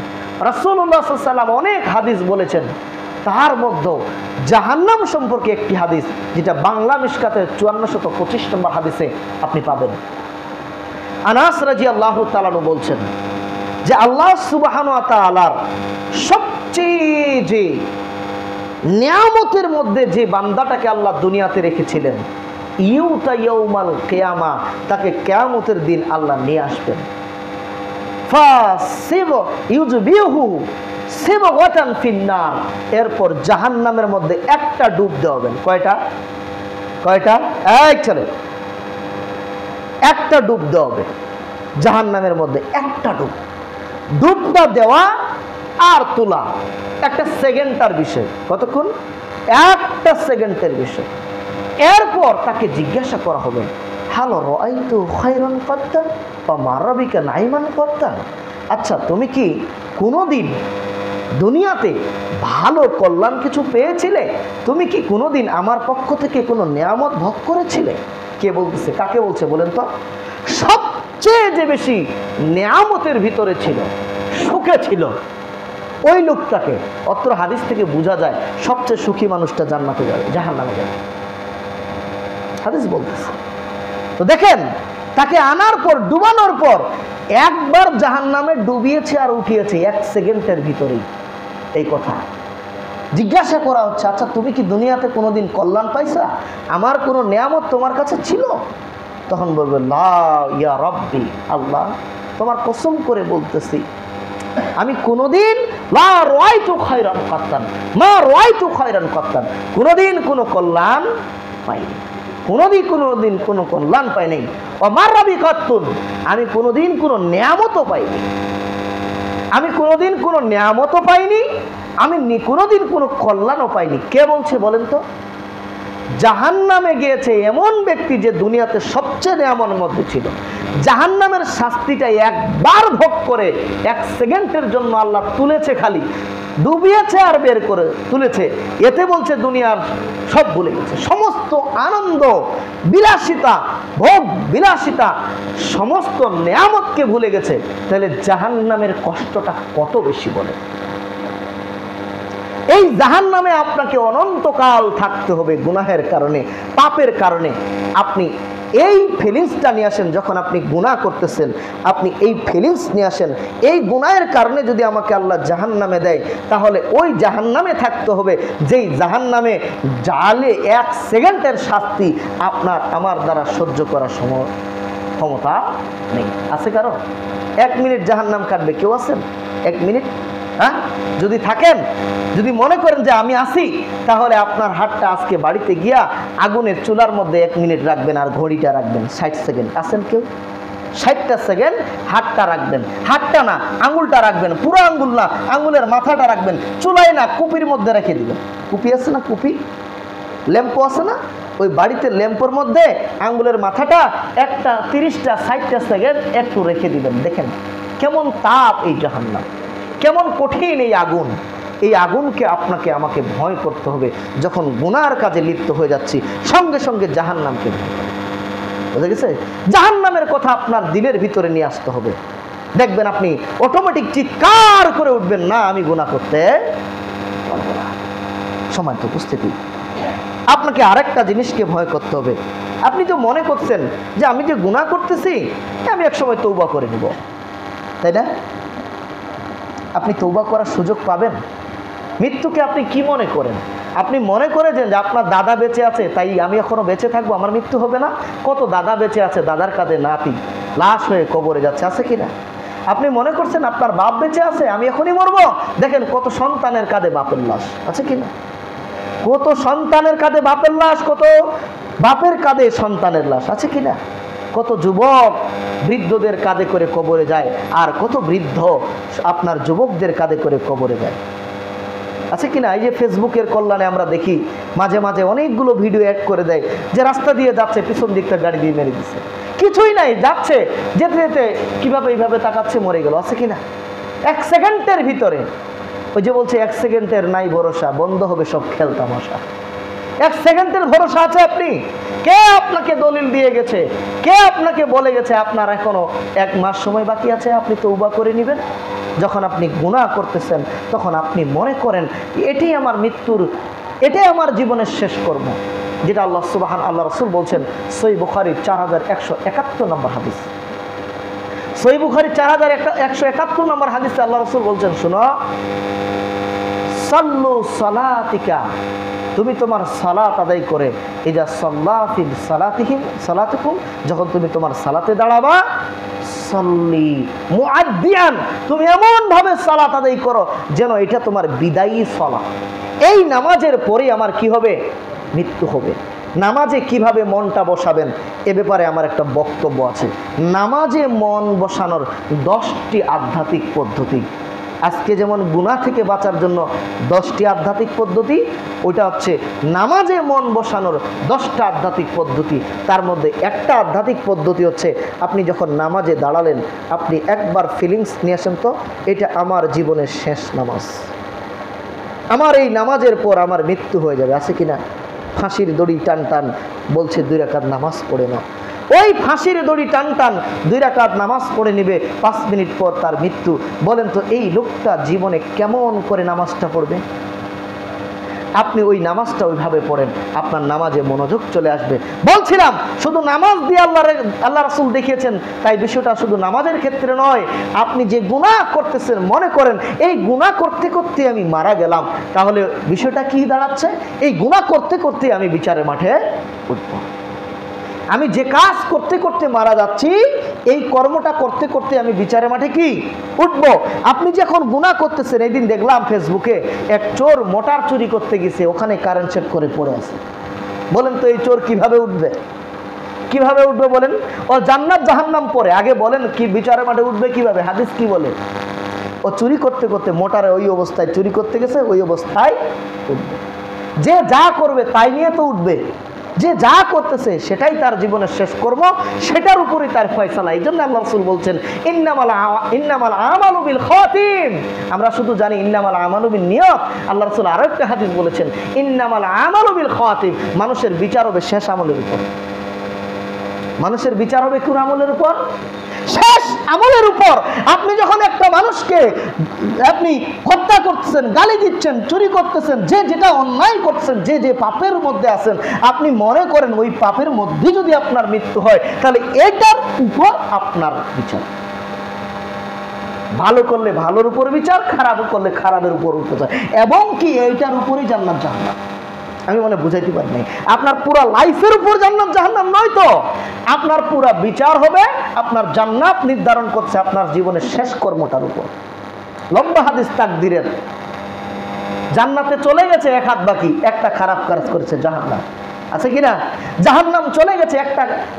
রাসূলুল্লাহ সাল্লাল্লাহু আলাইহি ওয়াসাল্লাম অনেক হাদিস বলেছেন। তার মধ্যে জাহান্নাম সম্পর্কে একটি হাদিস, যেটা বাংলা মিশকাতের 5425 নম্বর হাদিসে আপনি পাবেন। আনাস রাদিয়াল্লাহু তাআলা বলছেন যে আল্লাহ সুবহানাহু ওয়া তাআলার সবচেয়ে যে নিয়ামতের মধ্যে যে বান্দাটাকে আল্লাহ দুনিয়াতে রেখেছিলেন, ইউতা ইয়াউমাল কিয়ামা, তাকে কিয়ামতের দিন আল্লাহ নিয়ে আসবেন। ফাসিব ইউজবিহু সিবগাতান ফিন্নার, এরপর জাহান্নামের মধ্যে একটা ডুব দেবেন। কয়টা? এই চলে, একটা ডুব দেওয়া জাহান্নামের মধ্যে, একটা ডুবটা দেওয়া আর তোলা একটা সেকেন্ডের বিষয়। কতক্ষণ? একটা সেকেন্ডের বিষয়। এরপর তাকে জিজ্ঞাসা করা হবে, হাল রাআইতু খায়রান কাত্তা ওয়া মারাবিকা নাইমান কাত্তা, আচ্ছা তুমি কি কোনোদিন দুনিয়াতে ভালো কল্যাণ কিছু পেয়েছিলে? তুমি কি কোনোদিন আমার পক্ষ থেকে কোনো নিয়ামত ভোগ করেছিলে? কে বলতেছে? কাকে বলছে বলেন তো? সবচেয়ে যে বেশি নিয়ামতের ভিতরে ছিল, সুখে ছিল, ওই লোকটাকে অত্র হাদিস থেকে বোঝা যায় সবচেয়ে সুখী মানুষটা জান্নাতে যাবে, জাহান্নামে যাবে, হাদিস বলতেছে। তো দেখেন, তাকে আনার পর, ডুবানোর পর একবার জাহান্নামে ডুবিয়েছে আর উঠিয়েছে 1 সেকেন্ডের ভিতরেই। এই কথা জিজ্ঞাসা করা হচ্ছে, আচ্ছা তুমি কি দুনিয়াতে কোনোদিন কল্যাণ পাইছা? আমার কোনো নিয়ামত তোমার কাছে ছিল? তখন বলবে, লা ইয়া রাব্বি, আল্লাহ তোমার কসম করে বলতেছি আমি কোনোদিন লা রাআইতু খায়রান কাত্তান, মা রাআইতু খায়রান কাত্তান, কোনোদিন কোনো কল্যাণ পাইনি, কোনোদিন কোনো কল্যাণ পাই নাই। অমারাবি কাত্তুন, আমি কোনোদিন কোনো নিয়ামতও পাইনি, আমি কোনোদিন কোনো নিয়ামতও পাইনি, আমি কোনোদিন কোনো কল্যাণও পাইনি। কে বলছে বলেন তো? জাহান্নামে গিয়েছে এমন ব্যক্তি যে দুনিয়াতে সবচেয়ে নেয়ামতের মধ্যে ছিল। জাহান্নামের শাস্তিটা একবার ভোগ করে 1 সেকেন্ডের জন্য আল্লাহ তুলেছে, খালি ডুবিয়েছে আর বের করে তুলেছে। এতে বলছে দুনিয়ার সব ভুলে গেছে, সমস্ত আনন্দ বিলাসিতা, ভোগ বিলাসিতা, সমস্ত নেয়ামতকে ভুলে গেছে। তাহলে জাহান্নামের কষ্টটা কত বেশি বলে। এই জাহান্নামে আপনাকে অনন্তকাল থাকতে হবে গুনাহের কারণে, পাপের কারণে। আপনি এই ফিলিংসটা নিয়ে আসেন, যখন আপনি গুনাহ করতেছেন আপনি এই ফিলিংস নিয়ে আসেন। এই গুনাহের কারণে যদি আমাকে আল্লাহ জাহান্নামে দেয়, তাহলে ওই জাহান্নামে থাকতে হবে যেই জাহান্নামে জালে 1 সেকেন্ডের শাস্তি আপনার আমার দ্বারা সহ্য করার ক্ষমতা নেই। আছে কারো? 1 মিনিট জাহান্নাম কাটবে কেউ আছেন? 1 মিনিট? হ্যাঁ, যদি থাকেন, যদি মনে করেন যে আমি আসি, তাহলে আপনার হাতটা আজকে বাড়িতে গিয়া আগুনের চুলার মধ্যে 1 মিনিট রাখবেন আর ঘড়িটা রাখবেন 60 সেকেন্ড। আছেন কেউ? 60টা সেকেন্ড হাতটা রাখবেন, হাতটা না আঙুলটা রাখবেন, পুরো আঙুল না, আঙুলের মাথাটা রাখবেন, চুলায় না কুপির মধ্যে রেখে দিবেন। কুপি আছে না? কুপি, ল্যাম্পো আছে না? ওই বাড়িতে ল্যাম্পোর মধ্যে আঙুলের মাথাটা 30টা 60টা সেকেন্ড একটু রেখে দিবেন। দেখেন কেমন তাপ এই জাহান্নাম, কেমন কঠিন এই আগুন। এই আগুনকে আপনাকে আমাকে ভয় করতে হবে। যখন গুনার কাজে লিপ্ত হয়ে যাচ্ছি, সঙ্গে সঙ্গে জাহান্নামকে ভয় করতে হবে। বুঝা গেছে? জাহান্নামের কথা আপনার দিলের ভিতরে নিয়ে আসতে হবে। দেখবেন আপনি অটোমেটিক চিৎকার করে উঠবেন, না আমি গুনাহ করতে পারবো না। সময় তো উপস্থিতি, আপনাকে আরেকটা জিনিসকে ভয় করতে হবে। আপনি তো মনে করছেন যে আমি যে গুনাহ করতেছি আমি একসময় তওবা করে নিব, তাই না? আপনি তওবা করার সুযোগ পাবেন? মৃত্যুকে আপনি কি মনে করেন? আপনি মনে করেছেন যে আপনার দাদা বেঁচে আছে তাই আমি এখনো বেঁচে থাকবো, আমার মৃত্যু হবে না? কত দাদা বেঁচে আছে, দাদার কাঁধে নাতি লাশ হয়ে কবরে যাচ্ছে, আছে কিনা? আপনি মনে করছেন আপনার বাপ বেঁচে আছে, আমি এখনই মরবো? দেখেন কত সন্তানের কাঁধে বাপের লাশ, আছে কিনা? কত সন্তানের কাঁধে বাপের লাশ, কত বাপের কাঁধে সন্তানের লাশ, আছে কিনা? কত যুবক বৃদ্ধদের কাঁধে করে কবরে যায়, আর কত বৃদ্ধ আপনার যুবকদের কাঁধে করে কবরে যায়, আছে কিনা? এই যে ফেসবুকের কল্যাণে আমরা দেখি মাঝে মাঝে অনেকগুলো ভিডিও অ্যাড করে দেয় যে রাস্তা দিয়ে যাচ্ছে, পিছন দিকটা গাড়ি দিয়ে মেরে দিচ্ছে, কিছুই নাই, যাচ্ছে, যেতে যেতে কিভাবে এইভাবে তাকাচ্ছে, মরে গেল, আছে কিনা? 1 সেকেন্ডের ভিতরে। ওই যে বলছে 1 সেকেন্ডের নাই ভরসা, বন্ধ হবে সব খেল তামাশা। 1 সেকেন্ডের ভরসা আছে আপনি? কে আপনাকে দলিল দিয়ে গেছে? কে আপনাকে বলে গেছে আপনার এখনো 1 মাস সময় বাকি আছে, আপনি তওবা করে নেবেন? যখন আপনি গুনাহ করতেছেন তখন আপনি মনে করেন এটাই আমার মৃত্যুর, এটাই আমার জীবনের শেষ কর্ম, যেটা আল্লাহ রাসূল বলছেন সহিহ বুখারী 4171 নম্বর হাদিস। সহিহ বুখারী 4171 নম্বর হাদিসে আল্লাহ রাসূল বলছেন, শুনো, সাল্লু সালাতিকা, তুমি তোমার সালাত আদায় করে, ইজা সাল্লাফি সালাতুকুম, যখন তুমি তোমার সালাতে দাঁড়াবা, সাল্লি মুআদ্দিয়ান, তুমি এমন ভাবে সালাত আদায় করো যেন এটা তোমার বিদায়ী সালাত। এই নামাজের পরে আমার কি হবে? মৃত্যু হবে। নামাজে কিভাবে মনটা বসাবেন এ ব্যাপারে আমার একটা বক্তব্য আছে। নামাজে মন বসানোর 10টি আধ্যাত্মিক পদ্ধতি। আজকে যেমন গুনাহ থেকে বাঁচার জন্য 10টি আধ্যাত্মিক পদ্ধতি, ওইটা হচ্ছে নামাজে মন বসানোর 10টা আধ্যাত্মিক পদ্ধতি। তার মধ্যে একটা আধ্যাত্মিক পদ্ধতি হচ্ছে আপনি যখন নামাজে দাঁড়ালেন আপনি একবার ফিলিংস নিয়ে আসেন, তো এটা আমার জীবনের শেষ নামাজ, আমার এই নামাজের পর আমার মৃত্যু হয়ে যাবে, আছে কিনা? ফাঁসির দড়ি টান টান বলছে 2 রাকাত নামাজ পড়ে নাও, ওই ফাঁসির দড়ি টান টান 2 রাকাত নামাজ পড়ে নেবে, 5 মিনিট পর তার মৃত্যু। বলেন তো এই লোকটা জীবনে কেমন করে নামাজটা পড়বে? আপনি ওই নামাজটা ওইভাবে পড়েন, আপনার নামাজে মনোযোগ চলে আসবে। বলছিলাম শুধু নামাজ দিয়ে আল্লাহ রাসূল দেখিয়েছেন তাই বিষয়টা শুধু নামাজের ক্ষেত্রে নয়। আপনি যে গুনাহ করতেছেন, মনে করেন এই গুনাহ করতে করতে আমি মারা গেলাম, তাহলে বিষয়টা কি দাঁড়াচ্ছে? এই গুনাহ করতে করতে আমি বিচারের মাঠে উঠব। আমি যে কাজ করতে করতে মারা যাচ্ছি, এই কর্মটা করতে করতে আমি বিচারের মাঠে কি উঠব। আপনি যখন গুনাহ করতেছেন, এই দিন দেখলাম ফেসবুকে এক চোর মোটর চুরি করতে গেছে, ওখানে কারেন্ট চেক করে পড়ে আছে। বলেন তো এই চোর কিভাবে উঠবে? কিভাবে উঠবে বলেন? ও জান্নাত জাহান্নাম পরে, আগে বলেন কি বিচারের মাঠে উঠবে কিভাবে? হাদিস কি বলে? ও চুরি করতে করতে মোটরে ওই অবস্থায় চুরি করতে গেছে, ওই অবস্থায় উঠবে। যে যা করবে তাই নিয়ে তো উঠবে, যে যা করতেছে সেটাই তার জীবনের শেষ কর্ম, সেটার উপরেই তার ফয়সালা। এই জন্য আল্লাহ রাসূল বলছেন ইন্নামাল আমালু বিল খাতিম। আমরা শুধু জানি ইন্নামাল আমালু বিন নিয়ত, আল্লাহ রাসূল আরো একটা হাদিস বলেছেন ইন্নামাল আমালু বিল খাতিম। মানুষের বিচার হবে শেষ আমলের উপর। মানুষের বিচার হবে কোন আমলের উপর? শেষ আমলের উপর। আপনি যখন একটা মানুষকে আপনি হত্যা করতেছেন, গালি দিচ্ছেন, চুরি করতেছেন, যে যেটা অন্যায় করতেছেন, যে যে পাপের মধ্যে আছেন, আপনি মনে করেন ওই পাপের মধ্যে যদি আপনার মৃত্যু হয় তাহলে এটার উপর আপনার বিচার। ভালো করলে ভালোর উপর বিচার, খারাপ করলে খারাপের উপর বিচার, এবং কি এইটার উপরই জান্নাত জাহান্নাম। আমি মনে বুঝাইতে পারি নাই। আপনার পুরো লাইফের উপর জান্নাত জাহান্নাম নয় তো, আপনার পুরো বিচার হবে আপনার জান্নাত নির্ধারণ করছে আপনার জীবনের শেষ কর্মটার উপর। লম্বা হাদিস তাকদীরের, জান্নাতে চলে গেছে এক হাত বাকি, একটা খারাপ কাজ করেছে জাহান্নাম, আছে কিনা? জাহান্নাম চলে গেছে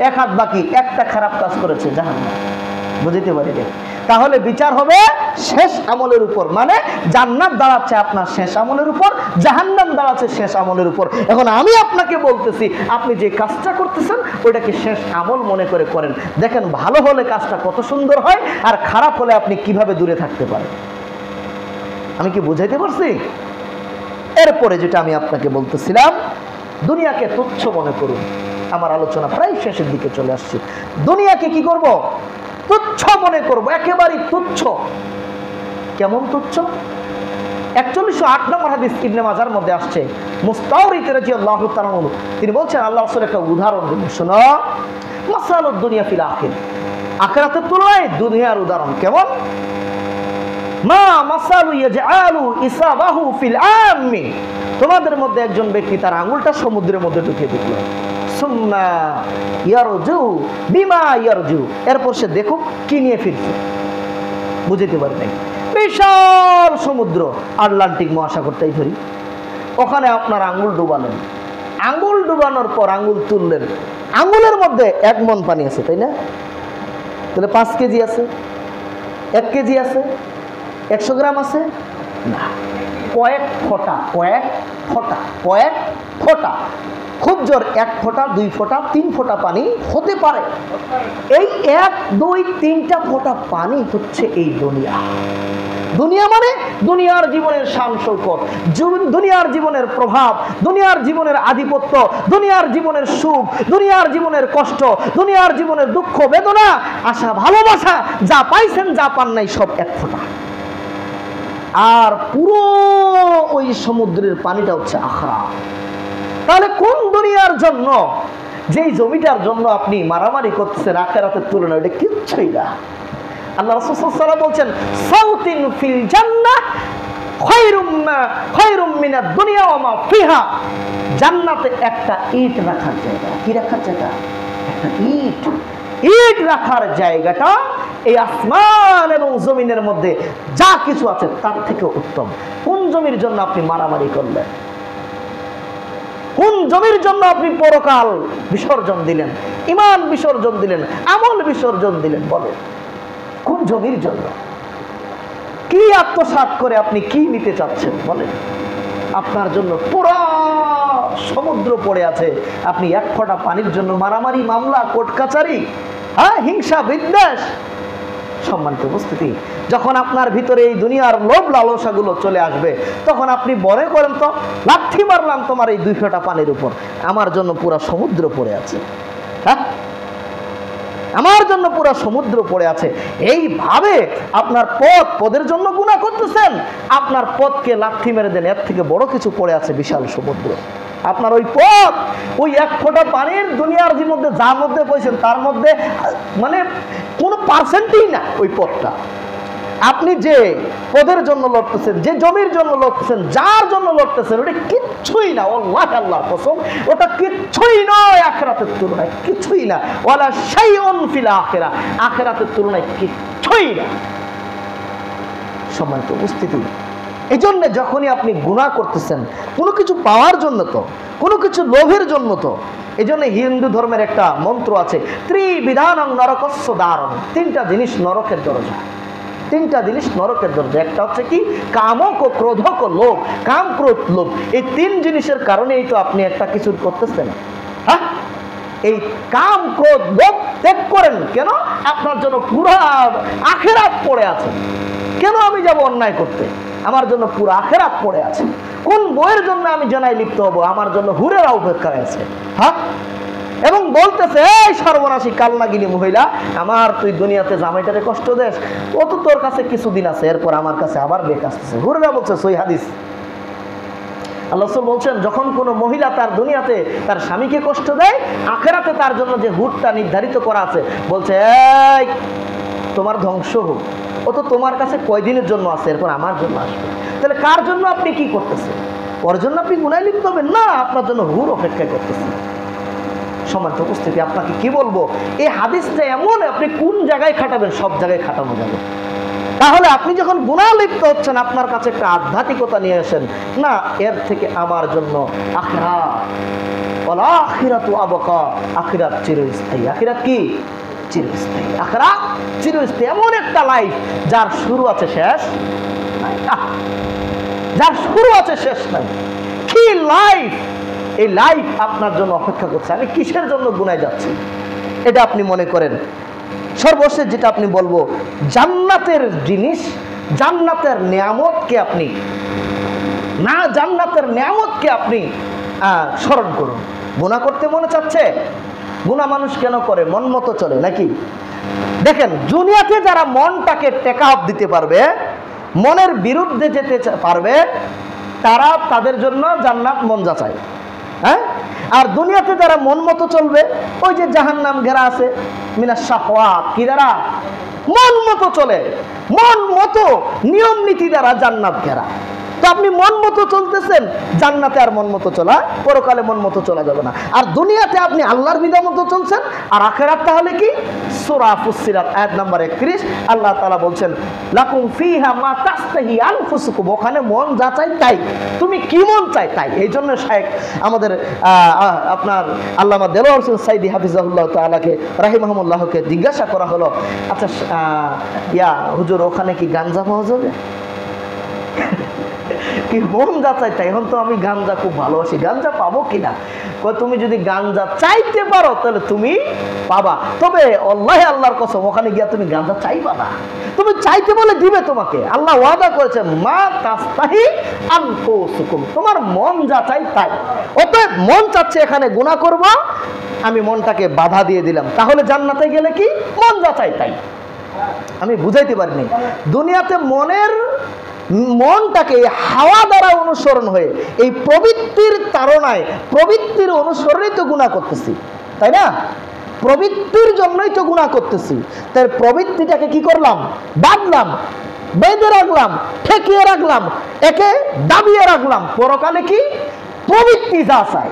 এক হাত বাকি, একটা খারাপ কাজ করেছে জাহান্নাম। বুঝতে পারি না? তাহলে বিচার হবে শেষ আমলের উপর, মানে জান্নাত দাঁড়াচ্ছে আপনার শেষ আমলের উপর, জাহান্নাম দাঁড়াচ্ছে শেষ আমলের উপর। এখন আমি আপনাকে বলতেছি, আপনি যে কাজটা করতেছেন ওইটাকে শেষ আমল মনে করে করেন। দেখেন ভালো হলে কাজটা কত সুন্দর হয়, আর খারাপ হলে আপনি কিভাবে দূরে থাকতে পারেন। আমি কি বুঝাইতে পারছি? এরপরে যেটা আমি আপনাকে বলতেছিলাম, দুনিয়াকে তুচ্ছ মনে করুন। আমার আলোচনা প্রায় শেষের দিকে চলে আসছে। দুনিয়াকে কি করব? তুচ্ছ মনে করব, একেবারেই তুচ্ছ। কেমন তুচ্ছ? 4108 নম্বর হাদিস ইবনে মাজার মধ্যে আসছে, মুস্তাওরিদ রাদিয়াল্লাহু তাআলা আনহু তিনি বলছেন, আল্লাহ রাসূল একটা উদাহরণ দিলেন, শোনো, মাসালুদ দুনিয়া ফিল আখির, আখিরাতের তুলনায় দুনিয়ার উদাহরণ কেমন? মা মাসালু ইয়াজআলু ইসাবাহু ফিল আমমি, তোমাদের মধ্যে একজন ব্যক্তি তার আঙ্গুলটা সমুদ্রের মধ্যে ঢুকিয়ে দিল, সুম্মা ইয়ারজু বিমা ইয়ারজু, এরপর সে দেখুক কি নিয়ে ফিরছে। বুঝতে পারি নাই? বিশাল সমুদ্র, আটলান্টিক মহাসাগরটাই ধরি, ওখানে আপনার আঙ্গুল ডুবালেন, আঙ্গুল ডুবানোর পর আঙ্গুল তুললেন, আঙ্গুলের মধ্যে 1 মণ পানি আছে, তাই না? তাহলে 5 কেজি আছে, 1 কেজি আছে, 100 গ্রাম আছে না, কয়েক ফোঁটা, খুব জোর 1 ফোঁটা, 2 ফোঁটা, 3 ফোঁটা পানি হতে পারে। এই 1, 2, 3টা ফোঁটা পানি হচ্ছে এই দুনিয়া। দুনিয়া মানে দুনিয়ার জীবনের শান শৌকত, দুনিয়ার জীবনের প্রভাব, দুনিয়ার জীবনের আধিপত্য, দুনিয়ার জীবনের সুখ, দুনিয়ার জীবনের কষ্ট, দুনিয়ার জীবনের দুঃখ বেদনা, আশা ভালোবাসা, যা পাইছেন যা পান নাই সব 1 ফোঁটা। আর পুরো ওই সমুদ্রের পানিটা হচ্ছে আখিরাত। তাহলে কোন দুনিয়ার জন্য, যেই জমিটার জন্য আপনি মারামারি করতেছেন, আখিরাতের তুলনায় এটা কিচ্ছুই না। আল্লাহ রাসূল সাল্লাল্লাহু আলাইহি ওয়াসাল্লাম বলছেন, সাউতিন ফিল জান্নাহ খায়রুম মিনাদ দুনিয়া ওয়া মা ফিহা, জান্নাতে একটা ইট রাখার জায়গা, কি রাখার জায়গা? একটা ইট রাখার জায়গাটা এই আসমান এবং জমিনের মধ্যে যা কিছু আছে তার থেকে উত্তম। কোন জমির জন্য আপনি মারামারি করলেন? কোন জমির জন্য আপনি পরকাল বিসর্জন দিলেন, ঈমান বিসর্জন দিলেন, আমল বিসর্জন দিলেন? বলেন, কোন জমির জন্য? কি আত্মসাৎ করে আপনি কি নিতে চাচ্ছেন? বলেন। আপনার জন্য পুরো সমুদ্র পড়ে আছে, আপনি 1 ফোঁটা পানির জন্য মারামারি, মামলা, কোর্ট কাচারি, হিংসা, বিদ্বেষ। সম্মানিত উপস্থিতি, যখন আপনার ভিতরে এই দুনিয়ার লোভ লালসাগুলো চলে আসবে, তখন আপনি মনে করেন তো লাথি মারলাম তোমার এই 2 ফোঁটা পানির উপর, আমার জন্য পুরো সমুদ্র পড়ে আছে। আমার জন্য পুরো সমুদ্র পড়ে আছে। এইভাবে আপনার পদের জন্য গুনাহ করতেছেন, আপনার পদকে লাথি মেরে দেন, এর থেকে বড় কিছু পড়ে আছে, বিশাল সমুদ্র। আপনার ওই পদ, ওই 1 ফোঁটা পানির দুনিয়ার যে মধ্যে যার মধ্যে পয়সেন তার মধ্যে মানে কোনো পার্সেন্টই না ওই পদটা। আপনি যে পদের জন্য লড়তেছেন, যে জমির জন্য লড়তেছেন, যার জন্য লড়তেছেন, ওটা কিচ্ছুই না। আল্লাহ আল্লাহর কসম, ওটা কিচ্ছুই নয় আখিরাতের তুলনায়, কিছুই না। ওয়ালা শাইউন ফিল আখিরা, আখিরাতের তুলনায় কিচ্ছুই না। সম্মানিত উপস্থিতি, এই জন্য যখনই আপনি গুনাহ করতেছেন, কোনো কিছু পাওয়ার জন্য তো, কোনো কিছু লোভের জন্য তো। এই জন্য হিন্দু ধর্মের একটা মন্ত্র আছে, ত্রিবিধানং নরকস্য দ্বারং, 3টা জিনিস নরকের দরজা। তিনটা জিনিস নরকের দরজা। একটা হচ্ছে কি, কামক ও ক্রোধক ও লোভ। কাম, ক্রোধ, লোভ, এই তিন জিনিসের কারণেই তো আপনি একটা কিছু করতেছেন। হ্যাঁ, এই কাম, ক্রোধ, লোভ ত্যাগ করেন। কেন? আপনার জন্য পুরা আখিরাত পড়ে আছে। কেন আমি যাব অন্যায় করতে? আমার জন্য পুরো আখিরাত পড়ে আছে। কোন বইয়ের জন্য আমি জেনায় লিপ্ত হব? আমার জন্য হুরেরা অপেক্ষায় আছে। হ্যাঁ, এবং বলতেছে, এই সর্বনাশী কালনাগিনী মহিলা, আমার তুই দুনিয়াতে জামাইটারে কষ্ট দেস, ও তো তোর কাছে কিছুদিন আছে, এরপর আমার কাছে আবার বেক আসতেছে। হুরেরা বলছে, সই হাদিস। আল্লাহ রাসূল বলছেন, যখন কোনো মহিলা তার দুনিয়াতে তার স্বামীকে কষ্ট দেয়, আখিরাতে তার জন্য যে হুরটা নির্ধারিত করা আছে, বলছে এই তোমার ধ্বংস হোক। ও তো তোমার কাছে কয়দিনের জন্য আছে, এরপর আমার জন্য আসবে। তাহলে কার জন্য আপনি কি করতেছেন? ওর জন্য আপনি গুনায় লিপ্ত হবেন না, আপনার জন্য হুর অপেক্ষা করতেছেন। সম্মানিত উপস্থিতি, আপনাকে কি বলবো, এই হাদিসটা এমন, আপনি কোন জায়গায় খাটাবেন? সব জায়গায় খাটানো যাবে। তাহলে আপনি যখন গুনাহ লিপ্ত হচ্ছেন, আপনার কাছে একটা আধ্যাত্মিকতা নিয়ে আসেন, না এর থেকে আমার জন্য আখিরাত, ওয়াল আখিরাতু আবকা, আখিরাত চিরস্থায়ী। আখিরাত কি? চিরস্থায়ী। আখিরাত চিরস্থায়ী, এমন একটা লাইফ যার শুরু আছে শেষ নাই। যার শুরু আছে শেষ নাই। কি লাইফ! এই লাইফ আপনার জন্য অপেক্ষা করছে। আমি কিসের জন্য গুনায় যাচ্ছি এটা আপনি মনে করেন। সর্বশেষ যেটা আপনি বলবো, জান্নাতের জিনিস, জান্নাতের নিয়ামতকে আপনি না, জান্নাতের নিয়ামতকে আপনি স্মরণ করুন। গুনাহ করতে মনে চাচ্ছে? গুনাহ মানুষ কেন করে? মন মতো চলে নাকি? দেখেন, দুনিয়াতে যারা মনটাকে টেক আপ দিতে পারবে, মনের বিরুদ্ধে যেতে পারবে, তারা, তাদের জন্য জান্নাত মন যাচাই। হ্যাঁ, আর দুনিয়াতে যারা মন মতো চলবে, ওই যে জাহান্নাম ঘেরা আছে মিনাশ শাহওয়াত, কি দ্বারা? মন মতো চলে, মন মতো নিয়ম নীতি দ্বারা জান্নাত ঘেরা। তো আপনি মন মতো চলতেছেন, জান্নাতে আর মন মতো চলা, পরকালে মন মতো চলা যাবে না। আর দুনিয়াতে আপনি আল্লাহর বিধান মতো চলছেন, আর আখিরাত তাহলে কি? সূরা ফুসসিলাত আয়াত নাম্বার 31 আল্লাহ তাআলা বলছেন, লাকুম ফিহা মা তাস্তাহি আনফুসুকুম, ওখানে মন যা চাই তাই, তুমি কি মন চাই তাই। এই জন্য শায়েখ আমাদের আপনার আল্লামা দেলোয়ার হোসেন সাইদি হাফিজাহুল্লাহ তাআলাকে রাহিমাহুল্লাহকে জিজ্ঞাসা করা হলো, আচ্ছা হুজুর, ওখানে কি গাঞ্জা পাওয়া যাবে? কি মন যা চাই তাই। এখন তো আমি গাঞ্জা খুব ভালোবাসি, গাঞ্জা পাবো কিনা? তুমি যদি গাঞ্জা চাইতে পারো তাহলে তুমি পাবা, তবে আল্লাহ, আল্লাহর কসম, ওখানে গিয়া তুমি গাঞ্জা চাইবা না। তুমি চাইতে বলে দিবে তোমাকে। আল্লাহ ওয়াদা করেছে, মা তাস্তাহি আনফুসুকুম, তোমার মন যা চাই তাই। অতএব মন চাচ্ছে এখানে গুনাহ করব, আমি মনটাকে বাধা দিয়ে দিলাম, তাহলে জান্নাতে গেলে কি? মন যা চাই তাই। আমি বুঝাইতে পারিনি। দুনিয়াতে মনটাকে হাওয়া দ্বারা অনুসরণ হয়ে, এই প্রবৃত্তির তাড়নায়, প্রবৃত্তির অনুসরণেই তো গুনাহ করতেছি, তাই না? প্রবৃত্তির জন্যই তো গুনাহ করতেছি। তাই প্রবৃত্তিটাকে কি করলাম? বাঁধলাম, বেঁধে রাখলাম, ঠেকিয়ে রাখলাম, একে দাবিয়ে রাখলাম। পরকালে কি? প্রবৃত্তি যা চায়,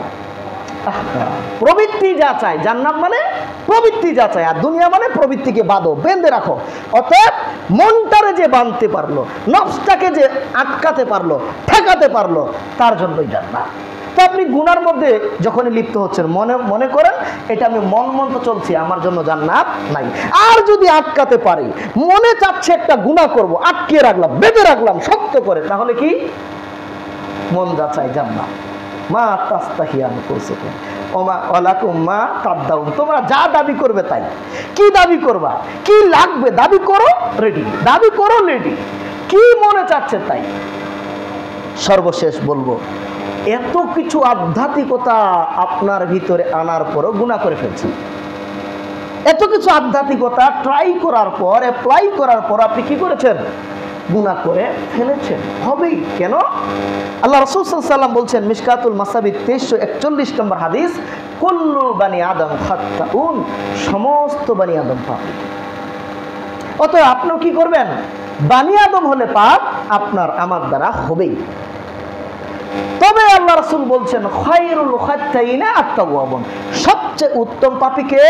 প্রবৃত্তি যা চায়। জান্নাত মানে প্রবৃত্তি যা চায়, আর দুনিয়া মানে প্রবৃত্তিকে বাঁধো, বেঁধে রাখো। অতএব মনটারে যে বাঁধতে পারলো, নফসটাকে যে আটকাতে পারলো, ঠেকাতে পারলো, তার জন্যই জান্নাত। তো আপনি গুনার মধ্যে যখনই লিপ্ত হচ্ছেন, মনে করেন এটা আমি মন মতো চলছি, আমার জন্য জান্নাত নাই। আর যদি আটকাতে পারি, মনে চাচ্ছে একটা গুনাহ করব, আটকিয়ে রাখলাম, বেঁধে রাখলাম শক্ত করে, তাহলে কি? মন যা চাই জান্নাত। মা তাস্তাহি আনফুসুকুম ওমা ওয়ালাকুম মা তাদাউন, তোমরা যা দাবি করবে তাই। কি দাবি করবা? কি লাগবে? দাবি করো, রেডি। দাবি করো, রেডি। কি মনে চাচ্ছে তাই। সর্বশেষ বলবো, এত কিছু আধ্যাত্মিকতা আপনার ভিতরে আনার পরও গুনাহ করে ফেলছেন। এত কিছু আধ্যাত্মিকতা ট্রাই করার পর, অ্যাপ্লাই করার পর আপনি কি করেছেন? গুনাহ করে ফেলেছেন। হবেই কেন? আল্লাহ রাসূল সাল্লাল্লাহু আলাইহি ওয়াসাল্লাম বলছেন, মিশকাতুল মাসাবি 2341 নম্বর হাদিস, কুল্লু বানি আদম খাত্তাউন, সমস্ত বানি আদম পাপী। অতএব আপনিও কি করবেন? বানি আদম হলে পাপ আপনার আমার দ্বারা হবেই। তবে আল্লাহ রাসূল বলছেন, খায়রুল খাত্তাইনা আত-তাওয়াবুন, সবচেয়ে উত্তম পাপীকে